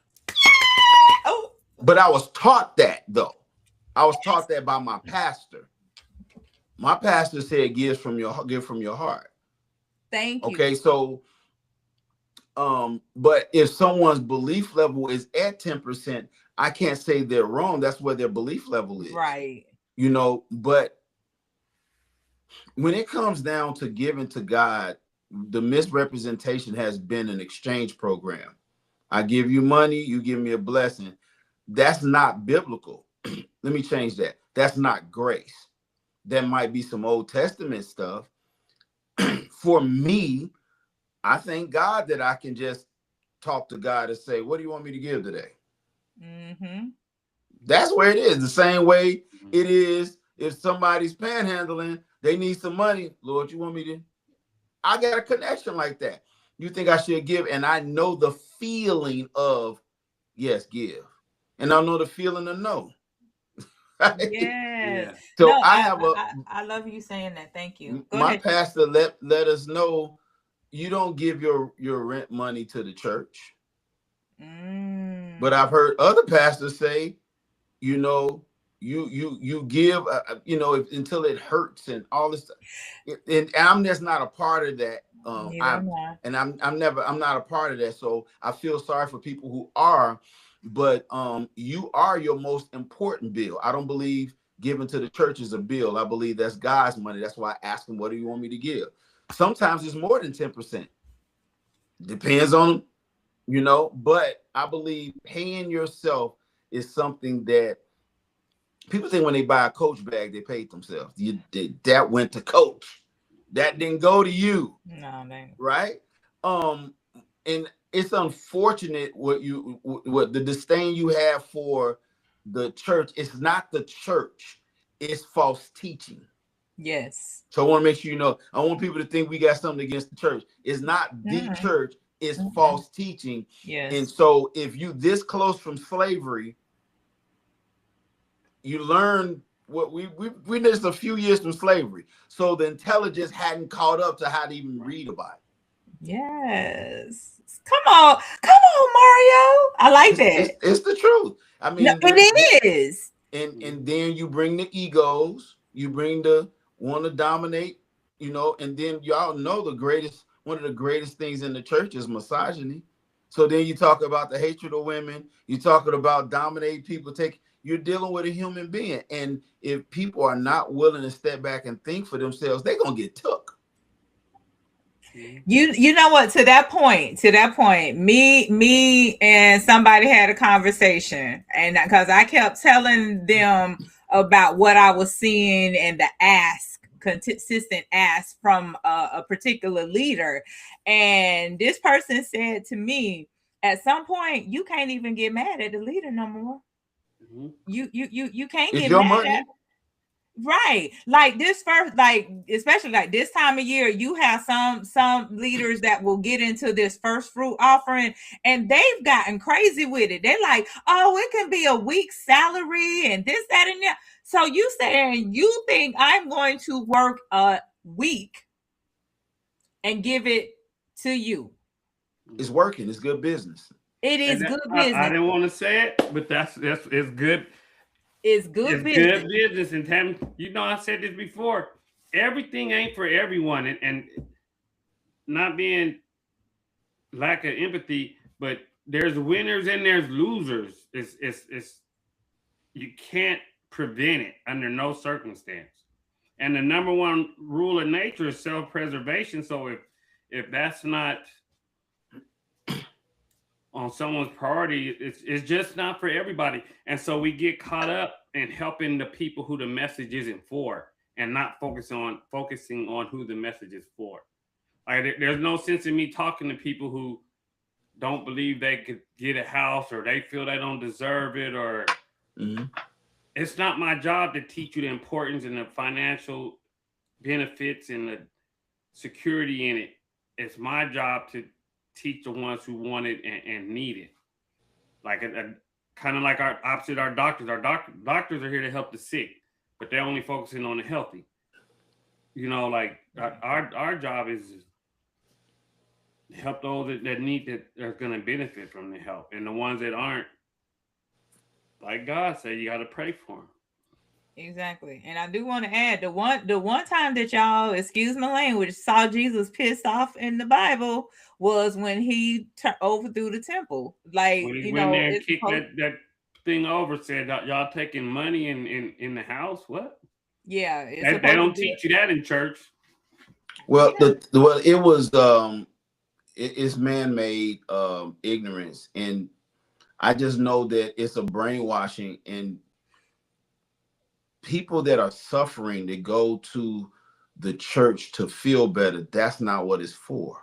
Oh. But I was taught that, though. I was taught that by my pastor. My pastor said, give from your heart. Thank you. Okay, so, but if someone's belief level is at 10%, I can't say they're wrong. That's where their belief level is. Right. But when it comes down to giving to God, the misrepresentation has been an exchange program. I give you money, you give me a blessing. That's not biblical. Let me change that. That's not grace. That might be some Old Testament stuff. For me, I thank God that I can just talk to God and say, what do you want me to give today? Mm-hmm. That's where it is. The same way it is if somebody's panhandling, they need some money. Lord, you want me to? I got a connection like that. You think I should give? And I know the feeling of, yes, give. And I know the feeling of no. Right? Yes. Yeah. So no, I love you saying that. Thank you. Go ahead. Pastor let us know you don't give your rent money to the church. But I've heard other pastors say, you give, until it hurts and all this stuff. And I'm just not a part of that. Neither am I. I'm not a part of that. So I feel sorry for people who are, but you are your most important bill. I don't believe giving to the church is a bill. I believe that's God's money. That's why I ask him, what do you want me to give? Sometimes it's more than 10%. Depends on, but I believe paying yourself is something that people think when they buy a Coach bag, they paid themselves. That went to Coach. That didn't go to you. No, man. Right? And it's unfortunate what the disdain you have for the church. It's not the church, it's false teaching. Yes. So I want to make sure I want people to think we got something against the church. It's not the church, it's false teaching. Yes. And so if you this close from slavery, you learn what we just a few years from slavery. So the intelligence hadn't caught up to how to even read about it. Yes. Come on, Mario. I like that. It's the truth. I mean, no, it is. And then you bring the egos, you bring the want to dominate, and then y'all know one of the greatest things in the church is misogyny. So then you talk about the hatred of women, you're talking about dominate people, you're dealing with a human being. And if people are not willing to step back and think for themselves, they're gonna get took. You know what, to that point, me and somebody had a conversation, and because I kept telling them about what I was seeing and the consistent ask from a particular leader, and this person said to me, at some point you can't even get mad at the leader no more. You can't it's get your mad money. at. Right. Like this first, like, especially like this time of year, you have some leaders that will get into this first fruit offering, and they've gotten crazy with it. They're like, oh, it can be a week's salary and this, that, and that. So you saying you think I'm going to work a week and give it to you? It's working. It's good business. It is good business. I didn't want to say it, but it's good. It's good business. Good business. And Tammi, I said this before. Everything ain't for everyone, and not being lack of empathy, but there's winners and there's losers. It's you can't prevent it under no circumstance. And the number one rule of nature is self-preservation. So if that's not on someone's priority, it's just not for everybody. And so we get caught up in helping the people who the message isn't for, and not focusing on who the message is for. Like, there's no sense in me talking to people who don't believe they could get a house, or they feel they don't deserve it, or it's not my job to teach you the importance and the financial benefits and the security in it. It's my job to teach the ones who want it and need it. Like kind of like our opposite, our doctors. Our doctors are here to help the sick, but they're only focusing on the healthy. Like our job is to help those that need, that are going to benefit from the help, and the ones that aren't, like God said, you got to pray for them. Exactly. And I do want to add, the one time that y'all, excuse my language, saw Jesus pissed off in the Bible was when he overthrew the temple. Like, when he went there and kicked that thing over, said, y'all taking money in the house? What? Yeah, they don't teach you that in church. Well, it was it's man-made ignorance, and I just know that it's a brainwashing, and people that are suffering, they go to the church to feel better. That's not what it's for.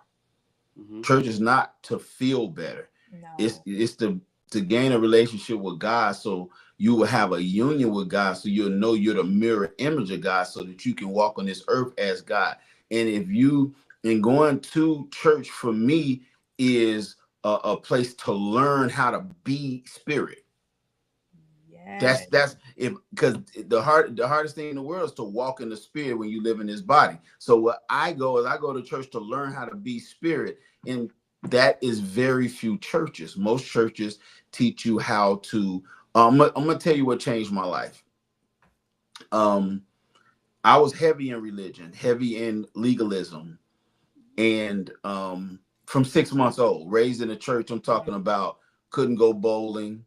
Church is not to feel better. No. It's to gain a relationship with God, so you will have a union with God, so you'll know you're the mirror image of God, so that you can walk on this earth as God. And going to church for me is a place to learn how to be spirit. Yes. That's because the hardest thing in the world is to walk in the spirit when you live in this body. So what I go to church to learn how to be spirit, and that is very few churches. Most churches teach you how to. I'm gonna tell you what changed my life. I was heavy in religion, heavy in legalism, And from 6 months old, raised in the church. I'm talking about couldn't go bowling,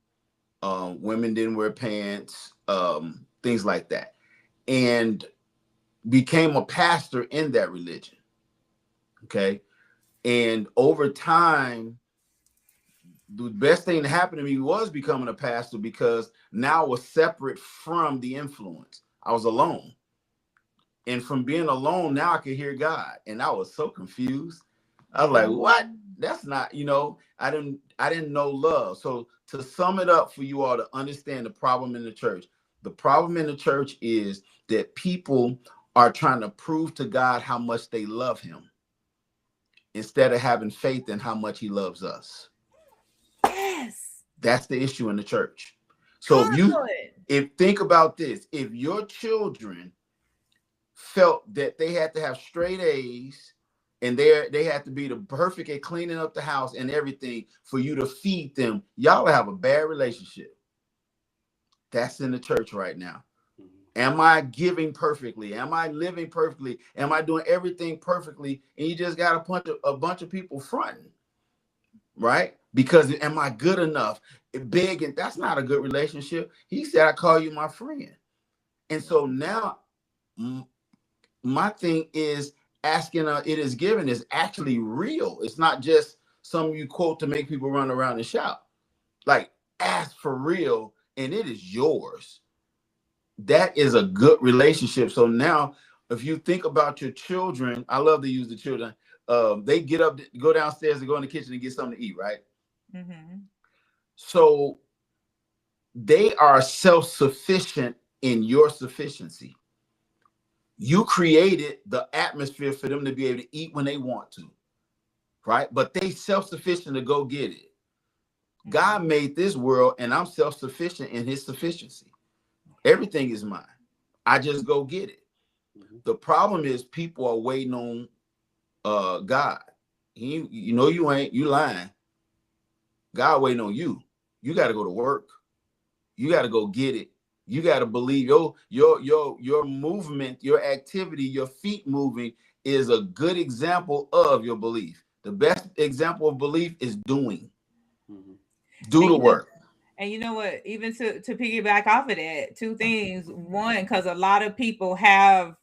women didn't wear pants, things like that, and became a pastor in that religion. Okay. And over time, the best thing that happened to me was becoming a pastor, because now I was separate from the influence. I was alone. And from being alone, now I could hear God. And I was so confused. I was like, what? That's not, I didn't know love. So to sum it up for you all to understand the problem in the church, the problem in the church is that people are trying to prove to God how much they love him instead of having faith in how much he loves us. Yes. That's the issue in the church. So if think about this, if your children felt that they had to have straight A's and they had to be the perfect at cleaning up the house and everything for you to feed them, y'all have a bad relationship. That's in the church right now. Am I giving perfectly? Am I living perfectly? Am I doing everything perfectly? And you just got a bunch of people fronting, right? Because am I good enough? Begging, that's not a good relationship. He said, I call you my friend. And so now my thing is asking, it is given is actually real. It's not just some you quote to make people run around and shout. Like, ask for real, and it is yours. That is a good relationship. So now, if you think about your children, I love to use the children. They get up, go downstairs, and go in the kitchen and get something to eat, right? Mm-hmm. So they are self-sufficient in your sufficiency. You created the atmosphere for them to be able to eat when they want to, right? But they self-sufficient to go get it. God made this world, and I'm self-sufficient in his sufficiency. Everything is mine. I just go get it. The problem is people are waiting on God. You ain't, you lying. God waiting on you. You got to go to work. You got to go get it. You got to believe your movement, your activity, your feet moving is a good example of your belief. The best example of belief is doing. Do the work. And you know what? Even to piggyback off of that, two things. One, because a lot of people have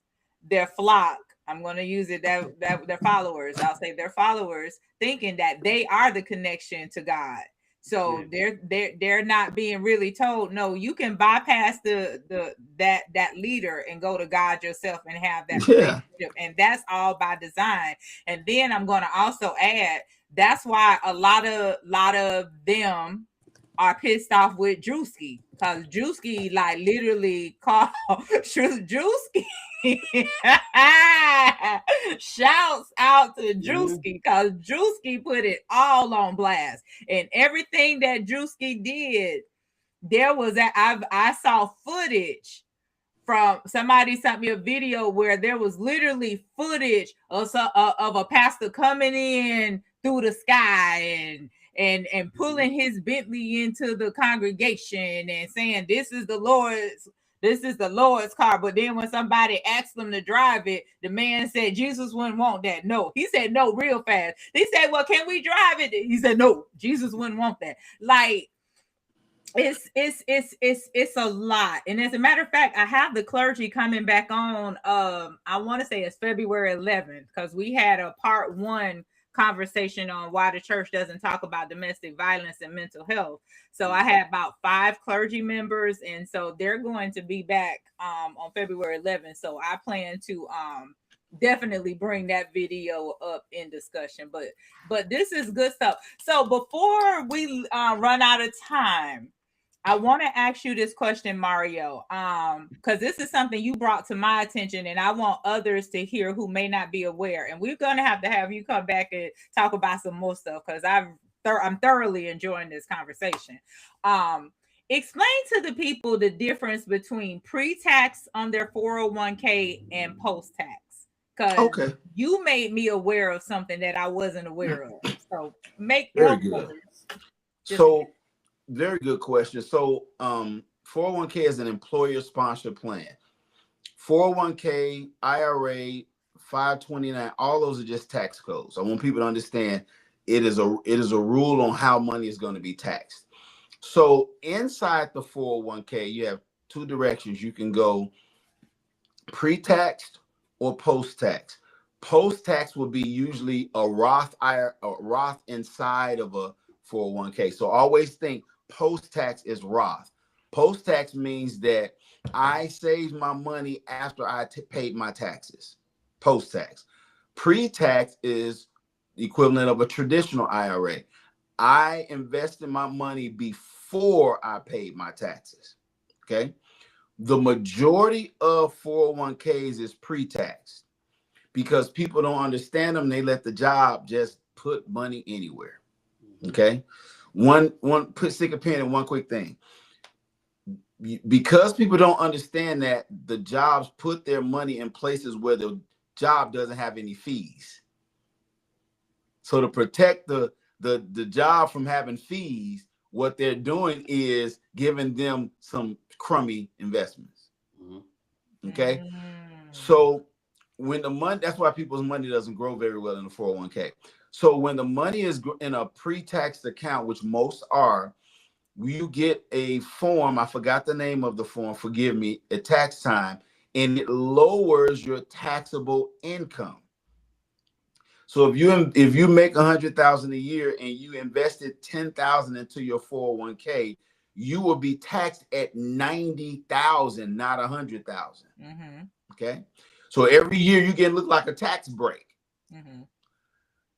their flock. I'm going to use it that their followers. I'll say their followers, thinking that they are the connection to God. So they're not being really told, no, you can bypass that leader and go to God yourself and have that relationship. And that's all by design. And then I'm going to also add, that's why a lot of them are pissed off with Drewski, because Drewski like literally called Drewski shouts out to Drewski, because Drewski put it all on blast. And everything that Drewski did, there was I saw footage from somebody sent me a video where there was literally footage of a pastor coming in through the sky and pulling his Bentley into the congregation and saying, this is the Lord's car. But then when somebody asked him to drive it, the man said Jesus wouldn't want that. No, he said no real fast. They said, well, can we drive it? He said no, Jesus wouldn't want that. Like, it's a lot. And as a matter of fact, I have the clergy coming back on. I want to say it's February 11th, because we had a part 1 conversation on why the church doesn't talk about domestic violence and mental health. So I had about 5 clergy members, and so they're going to be back on February 11th. So I plan to definitely bring that video up in discussion. But this is good stuff. So before we run out of time, I want to ask you this question, Mario, because this is something you brought to my attention, and I want others to hear who may not be aware. And we're going to have you come back and talk about some more stuff, because I'm thoroughly enjoying this conversation. Explain to the people the difference between pre-tax on their 401k and post-tax, because you made me aware of something that I wasn't aware of. So very good. So very good question. So 401k is an employer sponsored plan. 401k, IRA, 529, all those are just tax codes. I want people to understand it is a rule on how money is going to be taxed. So inside the 401k, you have two directions. You can go pre-taxed or post-tax. Post-tax will be usually a Roth inside of a 401k. So always think post-tax is Roth. Post-tax means that I saved my money after I paid my taxes. Post-tax. Pre-tax is the equivalent of a traditional IRA. I invested my money before I paid my taxes. Okay. The majority of 401ks is pre-tax because people don't understand them. They let the job just put money anywhere. Okay. Stick a pin in one quick thing. Because people don't understand that the jobs put their money in places where the job doesn't have any fees. So to protect the job from having fees, what they're doing is giving them some crummy investments. Okay. So when the money, that's why people's money doesn't grow very well in the 401k. So when the money is in a pre-taxed account, which most are, you get a form. I forgot the name of the form. Forgive me. At tax time, and it lowers your taxable income. So if you make $100,000 a year and you invested $10,000 into your 401k, you will be taxed at $90,000, not $100,000. Okay, so every year you can look like a tax break.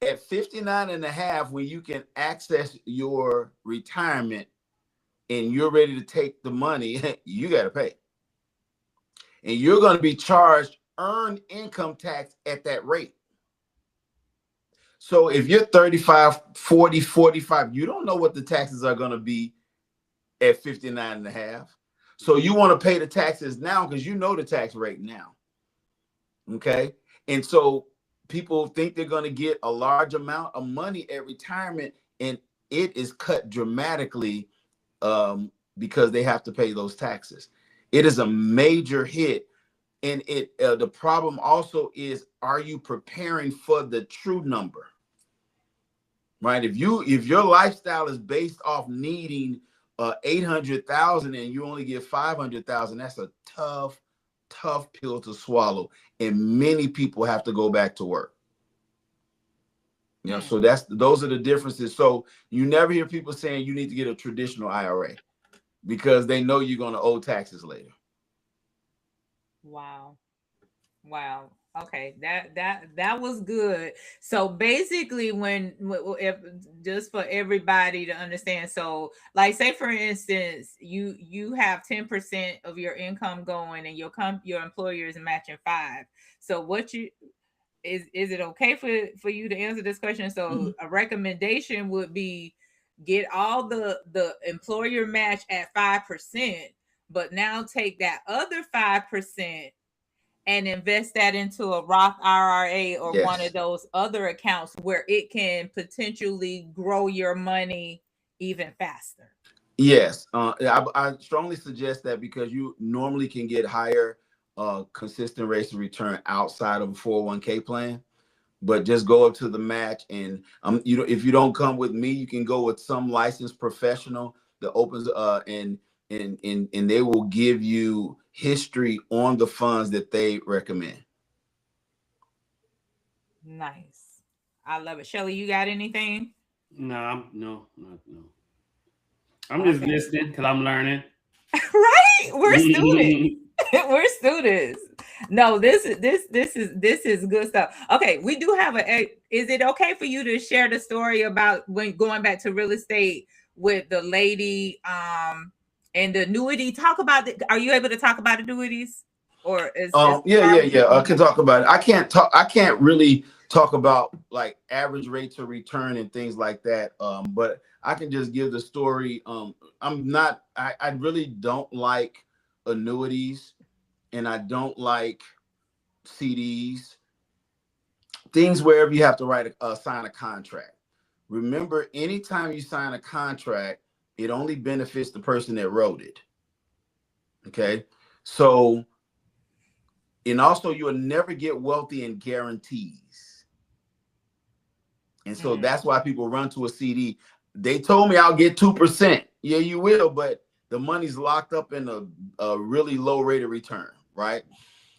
At 59 and a half, when you can access your retirement and you're ready to take the money, you got to pay, and you're going to be charged earned income tax at that rate. So if you're 35, 40, 45, you don't know what the taxes are going to be at 59 and a half. So you want to pay the taxes now because you know the tax rate now. Okay. And so people think they're going to get a large amount of money at retirement, and it is cut dramatically because they have to pay those taxes. It is a major hit. And the problem also is, are you preparing for the true number? Right? If your lifestyle is based off needing 800,000 and you only get 500,000, that's a tough pill to swallow, and many people have to go back to work. You know, so those are the differences. So you never hear people saying you need to get a traditional IRA because they know you're going to owe taxes later. Wow. Okay, that was good. So basically, if just for everybody to understand, so like say for instance, you have 10% of your income going, and your employer is matching 5. So what is it okay for you to answer this question? So a recommendation would be get all the employer match at 5%, but now take that other 5% and invest that into a Roth IRA or one of those other accounts where it can potentially grow your money even faster. Yes, I strongly suggest that because you normally can get higher consistent rates of return outside of a 401k plan. But just go up to the match, and if you don't come with me, you can go with some licensed professional that opens and they will give you history on the funds that they recommend. Nice. I love it. Shelly, you got anything? No. I'm just listening because I'm learning. Right? We're students. We're students. No, this is good stuff. Okay, we do have is it okay for you to share the story about when going back to real estate with the lady and the annuity? Talk about are you able to talk about annuities? Or yeah. I can talk about it. I can't really talk about like average rates of return and things like that. But I can just give the story. I really don't like annuities, and I don't like CDs, things wherever you have to sign a contract. Remember, anytime you sign a contract, it only benefits the person that wrote it. Okay. So And also, you will never get wealthy in guarantees. And so that's why people run to a CD. They told me I'll get 2%. Yeah, you will, but the money's locked up in a really low rate of return, right?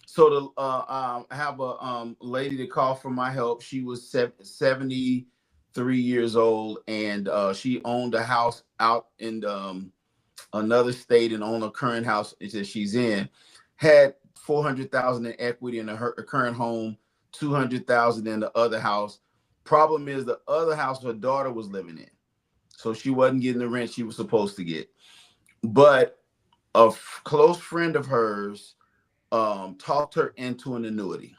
So I have a lady that called for my help. She was 73 years old, and she owned a house out in another state and owned a current house that she's in. Had 400,000 in equity in her current home, 200,000 in the other house. Problem is, the other house her daughter was living in, so she wasn't getting the rent she was supposed to get. But a close friend of hers talked her into an annuity.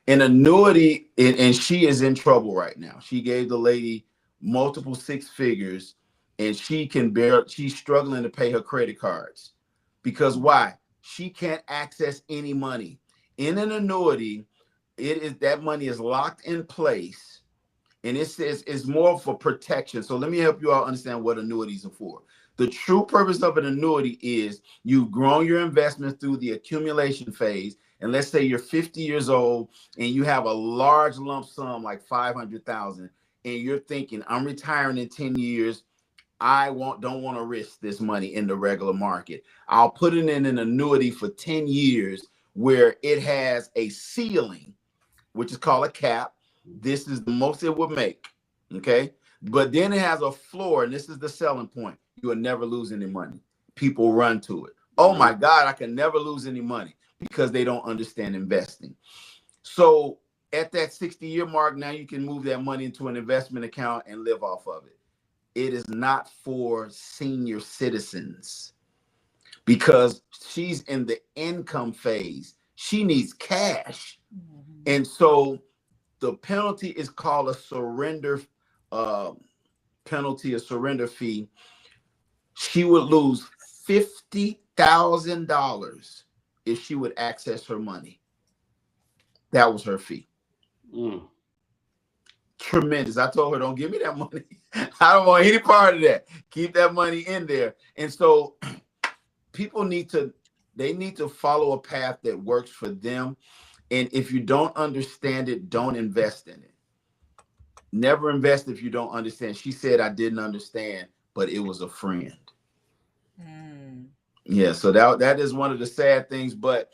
An annuity, and she is in trouble right now. She gave the lady multiple six figures, and she's struggling to pay her credit cards. Because why? She can't access any money. In an annuity, that money is locked in place, and it says it's more for protection. So let me help you all understand what annuities are for. The true purpose of an annuity is you've grown your investments through the accumulation phase. And let's say you're 50 years old and you have a large lump sum like 500,000, and you're thinking, I'm retiring in 10 years. I don't want to risk this money in the regular market. I'll put it in an annuity for 10 years where it has a ceiling, which is called a cap. This is the most it would make. Okay. But then it has a floor, and this is the selling point. You will never lose any money. People run to it. Oh my God, I can never lose any money, because they don't understand investing. So at that 60-year mark, now you can move that money into an investment account and live off of it. It is not for senior citizens, because she's in the income phase. She needs cash. And so the penalty is called a surrender penalty, a surrender fee. She would lose $50,000 if she would access her money. That was her fee. Tremendous. I told her, don't give me that money. I don't want any part of that. Keep that money in there. And so people need to follow a path that works for them. And if you don't understand it, don't invest in it. Never invest if you don't understand. She said, I didn't understand, but it was a friend. Yeah, so that is one of the sad things. But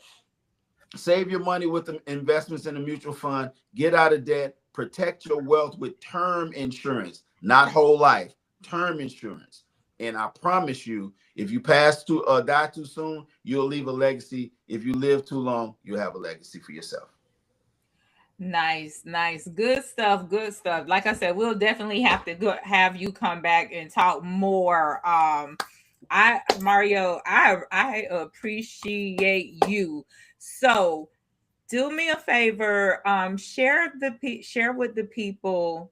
save your money with the investments in a mutual fund. Get out of debt. Protect your wealth with term insurance, not whole life. Term insurance. And I promise you, if you die too soon, you'll leave a legacy. If you live too long, you'll have a legacy for yourself. Nice. Good stuff. Like I said, we'll definitely have to have you come back and talk more. Mario, I appreciate you. So do me a favor, share with the people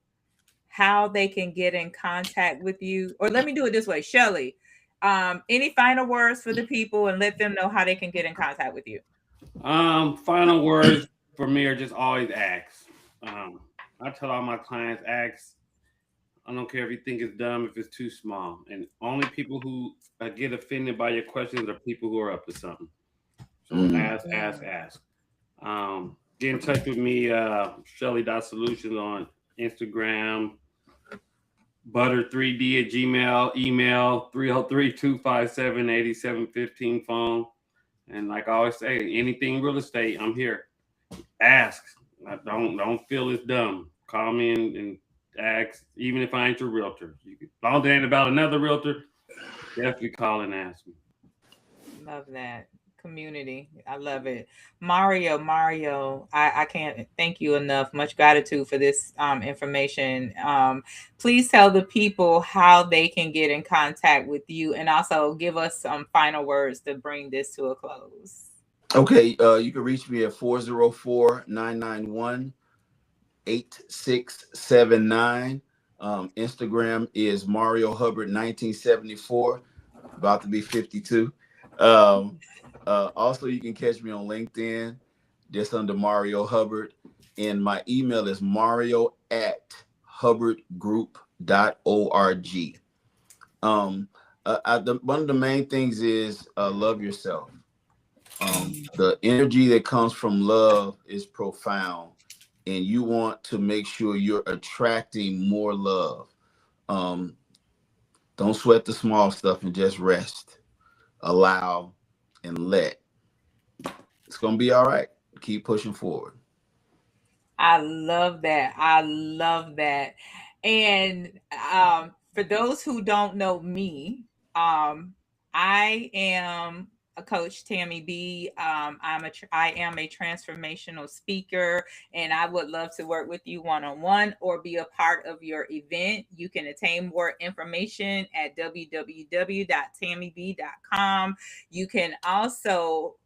how they can get in contact with you. Or let me do it this way, Shelly. Any final words for the people, and let them know how they can get in contact with you. Final words for me are just always ask. I tell all my clients, ask. I don't care if you think it's dumb, if it's too small. And only people who get offended by your questions are people who are up to something. So ask. Get in touch with me, Shelly.solutions on Instagram, butter3d at Gmail, email 303-257-8715 phone. And like I always say, anything real estate, I'm here. Ask. Don't feel it's dumb. Call me and ask, even if I ain't your realtor. As long as it ain't about another realtor, definitely call and ask me. Love that. Community. I love it. Mario, I can't thank you enough. Much gratitude for this information. Please tell the people how they can get in contact with you, and also give us some final words to bring this to a close. Okay, you can reach me at 404-991-8679. Instagram is Mario Hubbard 1974, about to be 52. Also, you can catch me on LinkedIn, just under Mario Hubbard. And my email is mario@hubbardgroup.org. One of the main things is love yourself. The energy that comes from love is profound, and you want to make sure you're attracting more love. Um, don't sweat the small stuff and just rest, allow, and let. It's gonna be all right. Keep pushing forward. I love that. I love that. And for those who don't know me, I am a coach, Tammi B. I am a transformational speaker, and I would love to work with you one on one or be a part of your event. You can attain more information at www.tammib.com. You can also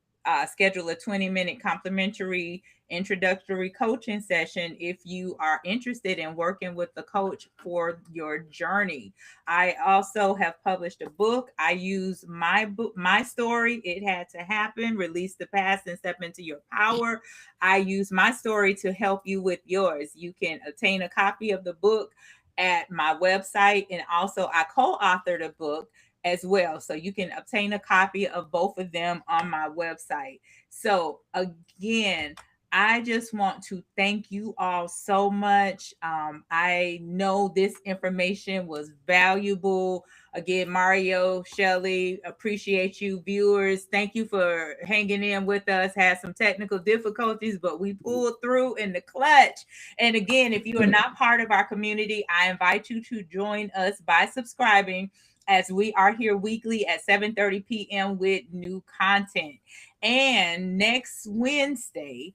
schedule a 20-minute complimentary introductory coaching session if you are interested in working with the coach for your journey. I also have published a book. I use my book, my story, It Had to Happen, Release the Past and Step into Your Power. I use my story to help you with yours. You can obtain a copy of the book at my website, and also I co-authored a book as well. So you can obtain a copy of both of them on my website. So again, I just want to thank you all so much. I know this information was valuable. Again, Mario, Shelley, appreciate you, viewers. Thank you for hanging in with us. Had some technical difficulties, but we pulled through in the clutch. And again, if you are not part of our community, I invite you to join us by subscribing, as we are here weekly at 7:30 p.m. with new content. And next Wednesday,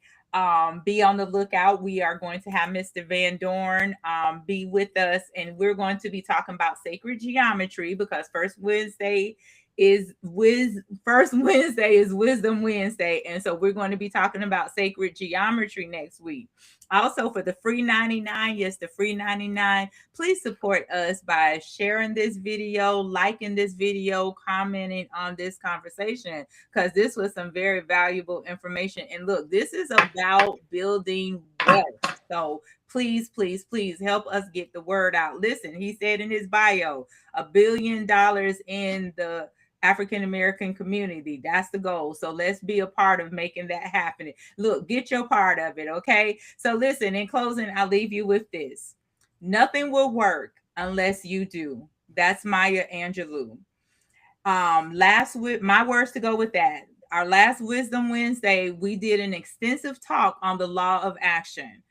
be on the lookout. We are going to have Mr. Van Dorn be with us, and we're going to be talking about sacred geometry, because first Wednesday is Wisdom Wednesday, and so we're going to be talking about sacred geometry next week. Also, for the free 99, yes, the free 99, please support us by sharing this video, liking this video, commenting on this conversation, because this was some very valuable information. And look, this is about building wealth. So please, please, please help us get the word out. Listen, he said in his bio, $1 billion in the African American community. That's the goal. So let's be a part of making that happen. Look, get your part of it. Okay. So listen, in closing, I'll leave you with this. Nothing will work unless you do. That's Maya Angelou. My words to go with that. Our last Wisdom Wednesday, we did an extensive talk on the law of action.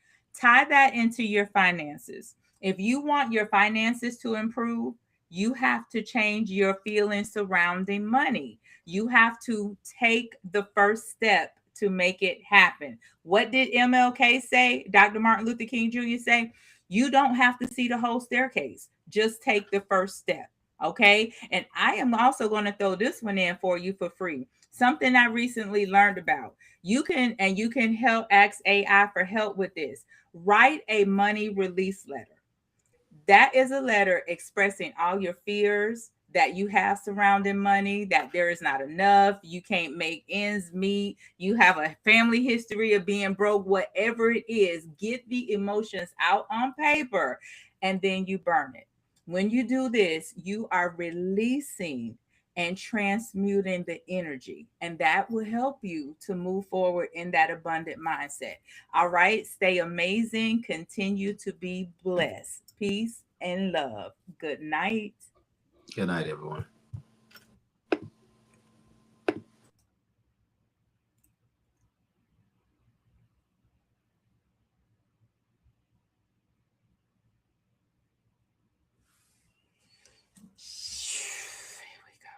Tie that into your finances. If you want your finances to improve, you have to change your feelings surrounding money. You have to take the first step to make it happen. What did MLK say? Dr. Martin Luther King Jr. say? You don't have to see the whole staircase. Just take the first step. Okay. And I am also going to throw this one in for you for free. Something I recently learned about. You can help ask AI for help with this. Write a money release letter. That is a letter expressing all your fears that you have surrounding money, that there is not enough, you can't make ends meet, you have a family history of being broke, whatever it is. Get the emotions out on paper, and then you burn it. When you do this, you are releasing and transmuting the energy, and that will help you to move forward in that abundant mindset. All right, stay amazing, continue to be blessed. Peace and love. Good night. Good night, everyone. Here we go.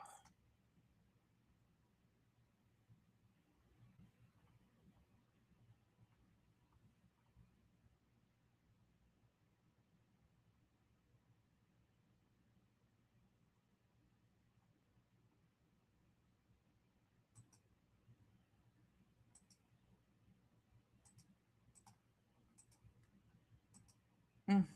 Mm.